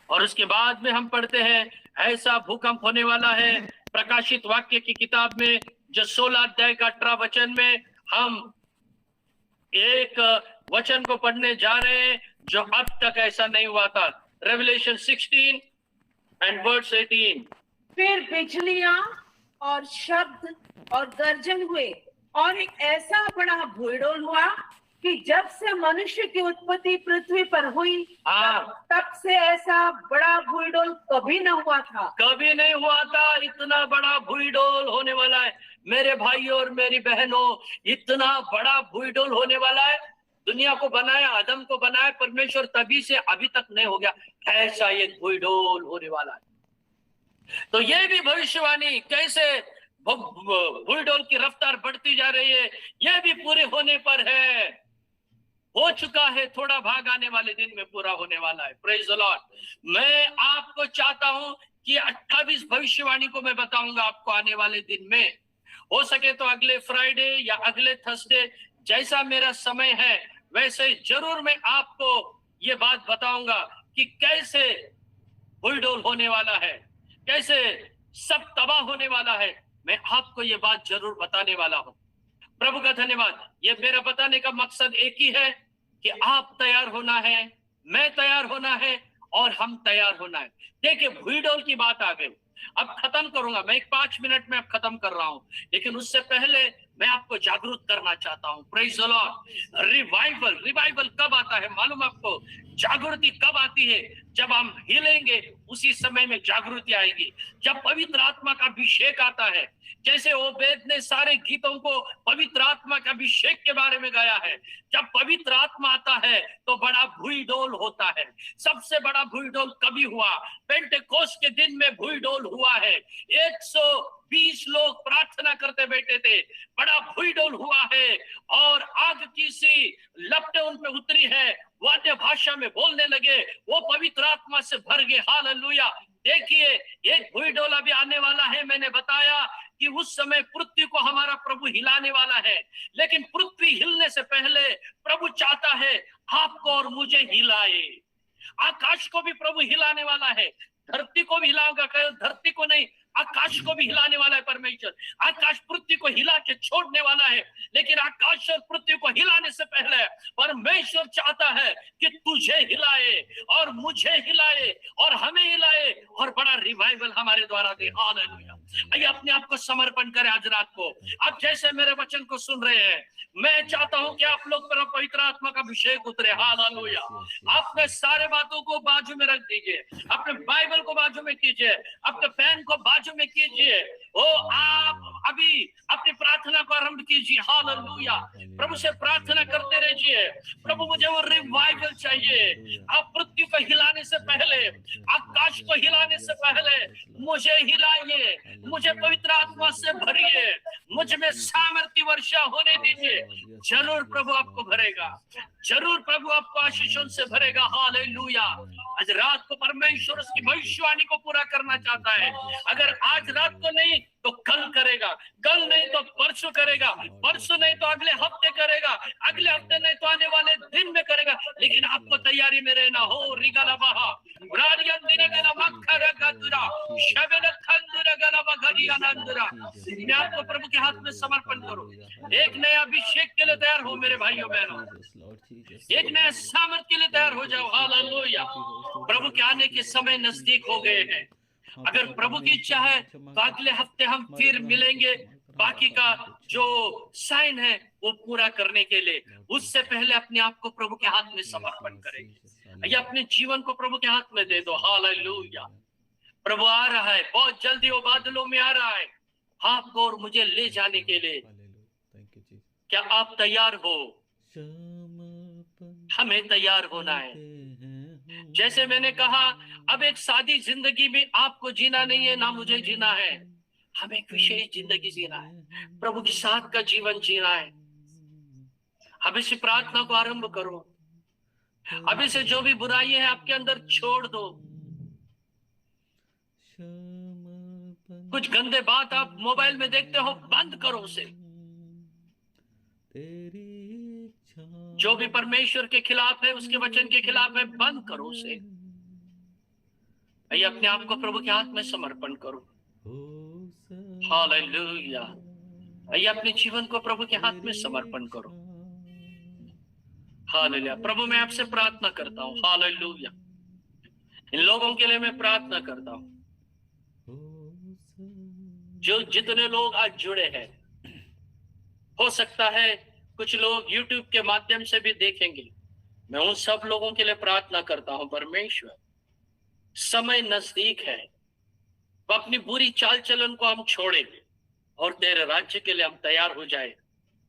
और उसके बाद में हम पढ़ते हैं ऐसा भूकंप होने वाला है। प्रकाशित वाक्य की किताब में जो 16 अध्याय का 18 वचन में हम एक वचन को पढ़ने जा रहे हैं जो अब तक ऐसा नहीं हुआ था। Revelation 16 and verse 18। फिर बिजलियां और शब्द और गर्जन हुए और एक ऐसा बड़ा भूडोल हुआ कि जब से मनुष्य की उत्पत्ति पृथ्वी पर हुई तब से ऐसा बड़ा भूडोल कभी न हुआ था। कभी नहीं हुआ था। इतना बड़ा भूडोल होने वाला है मेरे भाइयों और मेरी बहनों, इतना बड़ा भूडोल होने वाला है। दुनिया को बनाया, आदम को बनाया परमेश्वर, तभी से अभी तक नहीं हो गया, ऐसा एक भूडोल होने वाला है। तो ये भी भविष्यवाणी कैसे भूडोल की रफ्तार बढ़ती जा रही है, यह भी पूरे होने पर है, हो चुका है। थोड़ा भाग आने वाले दिन में पूरा होने वाला है। Praise the Lord. मैं आपको चाहता हूं कि 28 भविष्यवाणी को मैं बताऊंगा आपको आने वाले दिन में। हो सके तो अगले फ्राइडे या अगले थर्सडे, जैसा मेरा समय है वैसे जरूर मैं आपको ये बात बताऊंगा कि कैसे बुलडोल होने वाला है, कैसे सब तबाह होने वाला है। मैं आपको ये बात जरूर बताने वाला हूं। प्रभु का धन्यवाद। ये मेरा बताने का मकसद एक ही है कि आप तैयार होना है, मैं तैयार होना है और हम तैयार होना है। देखिए भूडोल की बात आ गई, अब खत्म करूंगा मैं, 5 मिनट में अब खत्म कर रहा हूं, लेकिन उससे पहले मैं आपको जागरूक करना चाहता हूं। Praise the Lord. रिवाइवल कब आता है मालूम आपको? जागृति कब आती है? जब हम हिलेंगे उसी समय में जागृति आएगी। जब पवित्र आत्मा का अभिषेक आता है, जैसे ओबेद ने सारे गीतों को पवित्र आत्मा के अभिषेक के बारे में गाया है, जब पवित्र आत्मा आता है तो बड़ा भूडोल होता है। सबसे बड़ा भूडोल कभी हुआ? पेंटेकोस्ट के दिन में भूडोल हुआ है। 120 लोग प्रार्थना करते बैठे थे, बड़ा भूडोल हुआ है और आग की सी लपटें उन पे उतरी है, वाद्य भाषा में बोलने लगे, वो पवित्र आत्मा से भर गए। हालेलुया। देखिए एक भूडोल अभी आने वाला है। मैंने बताया कि उस समय पृथ्वी को हमारा प्रभु हिलाने वाला है, लेकिन पृथ्वी हिलने से पहले प्रभु चाहता है आपको और मुझे हिलाए। आकाश को भी प्रभु हिलाने वाला है, धरती को भी हिलाएगा। धरती को नहीं, आकाश को भी हिलाने वाला है परमेश्वर। आकाश पृथ्वी को हिला के छोड़ने वाला है, लेकिन आकाश और पृथ्वी को हिलाने से पहले परमेश्वर चाहता है कि तुझे हिलाए और मुझे हिलाए और हमें हिलाए और बड़ा रिवाइवल हमारे द्वारा दे। हालेलुया। आइए अपने आप को समर्पण करें आज रात को। आप जैसे मेरे वचन को सुन रहे हैं, मैं चाहता हूं कि आप लोग पर पवित्र आत्मा का अभिषेक उतरे। हालेलुया। अपने सारे बातों को बाजू में रख दीजिए, अपने बाइबल को बाजू में कीजिए, अपने पेन को बाजू में कीजिए। ओ आप अभी अपनी प्रार्थना को आरंभ कीजिए। हालेलुया। प्रभु से प्रार्थना करते रहिए, प्रभु मुझे वो रिवाइवल चाहिए। आप पृथ्वी को हिलाने से पहले, आकाश को हिलाने से पहले मुझे हिलाइए, मुझे पवित्र आत्मा से भरिए, मुझ में सामर्थ्य वर्षा होने दीजिए। जरूर प्रभु आपको भरेगा, जरूर प्रभु आपको आशीषों से भरेगा। हालेलुया। आज रात को परमेश्वर उसकी भविष्यवाणी को पूरा करना चाहता है। अगर आज रात को नहीं तो कल करेगा, कल नहीं तो परसों करेगा, परसों नहीं तो अगले हफ्ते करेगा, अगले हफ्ते नहीं तो आने वाले दिन में करेगा। लेकिन आपको तैयारी में रहना हो। रिगला बहा ब्राडियन दिने गला मखरा गदुरा शबेल खंदुरा गला बघरिया नंदुरा। मैं आपको प्रभु के हाथ में समर्पण करूं। एक नया अभिषेक के लिए तैयार हो मेरे भाइयों बहनों, एक नया सामर्थ के लिए तैयार हो जाओ। हालेलुया। प्रभु के आने के समय नजदीक हो गए हैं। अगर प्रभु की इच्छा है तो अगले हफ्ते हम फिर मिलेंगे, बाकी का जो साइन है वो पूरा करने के लिए। उससे पहले अपने आप को प्रभु के हाथ में समर्पण करेंगे, या अपने जीवन को प्रभु के हाथ में दे दो। हालेलुया। प्रभु आ रहा है, बहुत जल्दी वो बादलों में आ रहा है आपको और मुझे ले जाने के लिए। क्या आप तैयार हो? हमें तैयार होना है। जैसे मैंने कहा, अब एक सादी जिंदगी भी आपको जीना नहीं है, ना मुझे जीना है। हमें एक विशेष जिंदगी जीना है, प्रभु के साथ का जीवन जीना है। अभी से प्रार्थना को आरंभ करो। अभी से जो भी बुराई है आपके अंदर छोड़ दो। कुछ गंदे बात आप मोबाइल में देखते हो, बंद करो उसे। जो भी परमेश्वर के खिलाफ है, उसके वचन के खिलाफ है, बंद करो उसे। आइए अपने आप को प्रभु के हाथ में समर्पण करो। हालेलुया। आइए अपने जीवन को प्रभु के हाथ में समर्पण करो। हालेलुया। प्रभु मैं आपसे प्रार्थना करता हूँ। हालेलुया। इन लोगों के लिए मैं प्रार्थना करता हूँ जो जितने लोग आज जुड़े हैं। हो सकता है कुछ लोग YouTube के माध्यम से भी देखेंगे। मैं उन सब लोगों के लिए प्रार्थना करता हूँ, परमेश्वर समय नजदीक है, वो अपनी बुरी चाल चलन को हम छोड़ेंगे और तेरे राज्य के लिए हम तैयार हो जाए।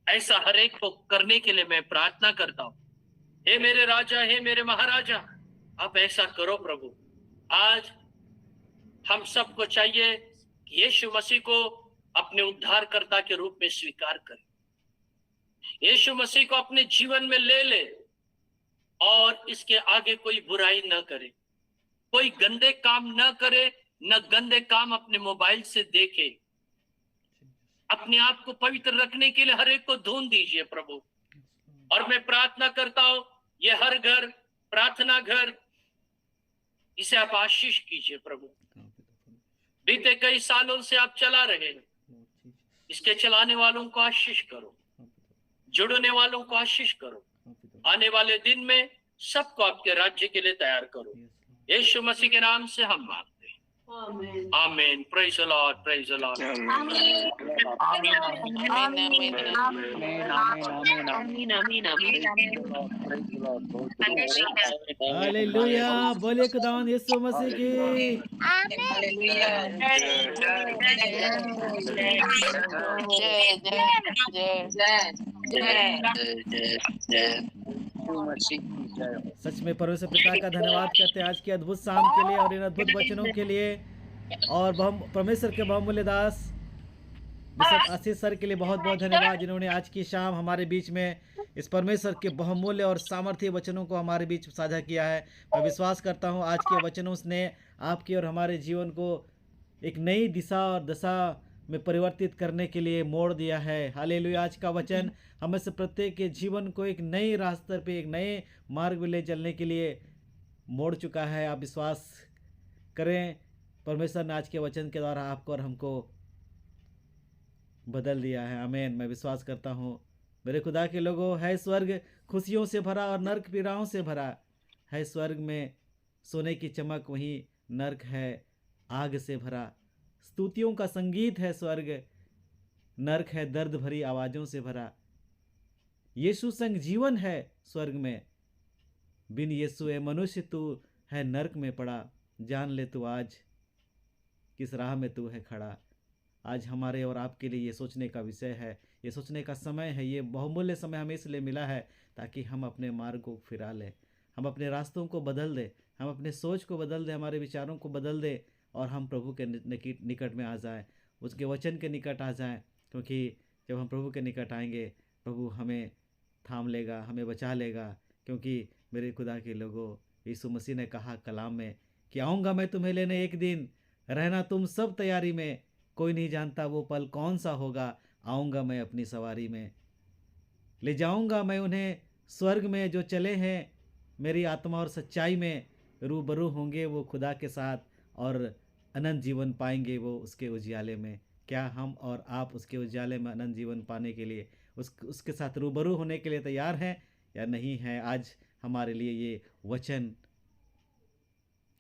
ऐसा हर एक को करने के लिए मैं प्रार्थना करता हूँ। हे मेरे राजा, हे मेरे महाराजा, आप ऐसा करो प्रभु। आज हम सबको चाहिए कि यीशु मसीह को अपने उद्धारकर्ता के रूप में स्वीकार करें, यीशु मसीह को अपने जीवन में ले ले और इसके आगे कोई बुराई न करे, कोई गंदे काम न करे, न गंदे काम अपने मोबाइल से देखे। अपने आप को पवित्र रखने के लिए हर एक को ढूंढ दीजिए प्रभु। और मैं प्रार्थना करता हूं ये हर घर, प्रार्थना घर, इसे आप आशीष कीजिए प्रभु। बीते कई सालों से आप चला रहे हैं, इसके चलाने वालों को आशीष करो, जुड़ने वालों को आशीष करो। आने वाले दिन में सबको आपके राज्य के लिए तैयार करो। यीशु मसीह के नाम से हम मांगते हैं, आमीन। Praise the Lord, praise the Lord. Hallelujah. बोले खुदावंद यीशु मसीह की। सच में परमेश्वर पिता का धन्यवाद करते हैं आज की अद्भुत शाम के लिए और इन अद्भुत वचनों के लिए। और परमेश्वर के बहुमूल्य दास बिशप आशीष सर के लिए बहुत बहुत धन्यवाद, जिन्होंने आज की शाम हमारे बीच में इस परमेश्वर के बहुमूल्य और सामर्थ्य वचनों को हमारे बीच साझा किया है। मैं विश्वास करता हूँ आज के वचनों ने आपके और हमारे जीवन को एक नई दिशा और दशा में परिवर्तित करने के लिए मोड़ दिया है। हालेलुया। आज का वचन हमें से प्रत्येक के जीवन को एक नई रास्ते पे, एक नए मार्ग में ले चलने के लिए मोड़ चुका है। आप विश्वास करें, परमेश्वर ने आज के वचन के द्वारा आपको और हमको बदल दिया है। आमीन। मैं विश्वास करता हूँ मेरे खुदा के लोगों, है स्वर्ग खुशियों से भरा और नर्क पीड़ाओं से भरा है। स्वर्ग में सोने की चमक, वहीं नर्क है आग से भरा। स्तुतियों का संगीत है स्वर्ग, नर्क है दर्द भरी आवाज़ों से भरा। यीशु संग जीवन है स्वर्ग में, बिन यीशु ए मनुष्य तू है नर्क में पड़ा। जान ले तू आज किस राह में तू है खड़ा। आज हमारे और आपके लिए ये सोचने का विषय है, ये सोचने का समय है। ये बहुमूल्य समय हमें इसलिए मिला है ताकि हम अपने मार्ग को फिरा लें, हम अपने रास्तों को बदल दें, हम अपने सोच को बदल दें, हमारे विचारों को बदल दें और हम प्रभु के निकट में आ जाएं, उसके वचन के निकट आ जाएं। क्योंकि जब हम प्रभु के निकट आएंगे, प्रभु हमें थाम लेगा, हमें बचा लेगा। क्योंकि मेरे खुदा के लोगों, यीशु मसीह ने कहा कलाम में कि आऊँगा मैं तुम्हें लेने एक दिन, रहना तुम सब तैयारी में। कोई नहीं जानता वो पल कौन सा होगा, आऊँगा मैं अपनी सवारी में। ले जाऊँगा मैं उन्हें स्वर्ग में जो चले हैं मेरी आत्मा और सच्चाई में। रूबरू होंगे वो खुदा के साथ और अनंत जीवन पाएंगे वो उसके उजियाले में। क्या हम और आप उसके उजियाले में अनंत जीवन पाने के लिए उसके साथ रूबरू होने के लिए तैयार हैं या नहीं हैं? आज हमारे लिए ये वचन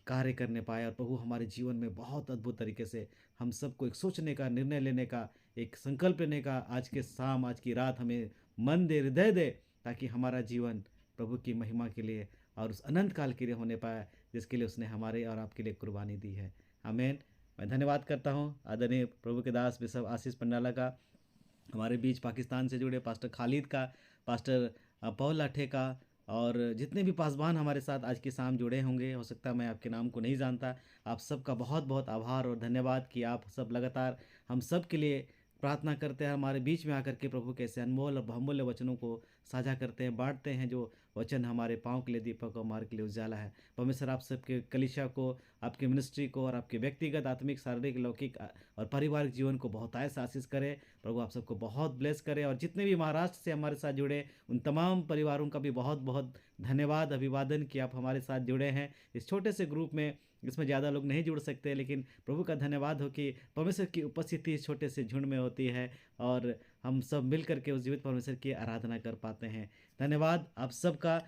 कार्य करने पाए और प्रभु हमारे जीवन में बहुत अद्भुत तरीके से हम सबको एक सोचने का, निर्णय लेने का, एक संकल्प लेने का आज के शाम, आज की रात हमें मन दे, हृदय दे, ताकि हमारा जीवन प्रभु की महिमा के लिए और उस अनंत काल के लिए होने पाए जिसके लिए उसने हमारे और आपके लिए कुर्बानी दी है। आमीन। मैं धन्यवाद करता हूँ आदरणीय प्रभु के दास बिशप आशीष पंडाला का, हमारे बीच पाकिस्तान से जुड़े पास्टर खालिद का, पास्टर पौल लाठे का और जितने भी पासबान हमारे साथ आज की शाम जुड़े होंगे। हो सकता है मैं आपके नाम को नहीं जानता। आप सबका बहुत बहुत आभार और धन्यवाद कि आप सब लगातार हम सब के लिए प्रार्थना करते हैं, हमारे बीच में आकर के प्रभु के ऐसे अनमोल और बहुमूल्य वचनों को साझा करते हैं, बांटते हैं, जो वचन हमारे पाँव के लिए दीपक और मार्ग के लिए उजाला है। परमेश्वर आप सबके कलीसिया को, आपकी मिनिस्ट्री को और आपके व्यक्तिगत आत्मिक शारीरिक लौकिक और पारिवारिक जीवन को बहुत आशीष करे। प्रभु आप सबको बहुत ब्लेस करे और जितने भी महाराष्ट्र से हमारे साथ जुड़े उन तमाम परिवारों का भी बहुत बहुत धन्यवाद, अभिवादन कि आप हमारे साथ जुड़े हैं इस छोटे से ग्रुप में। इसमें ज़्यादा लोग नहीं जुड़ सकते, लेकिन प्रभु का धन्यवाद हो कि परमेश्वर की उपस्थिति इस छोटे से झुंड में होती है और हम सब मिल करके उस जीवित परमेश्वर की आराधना कर पाते हैं। धन्यवाद आप सबका।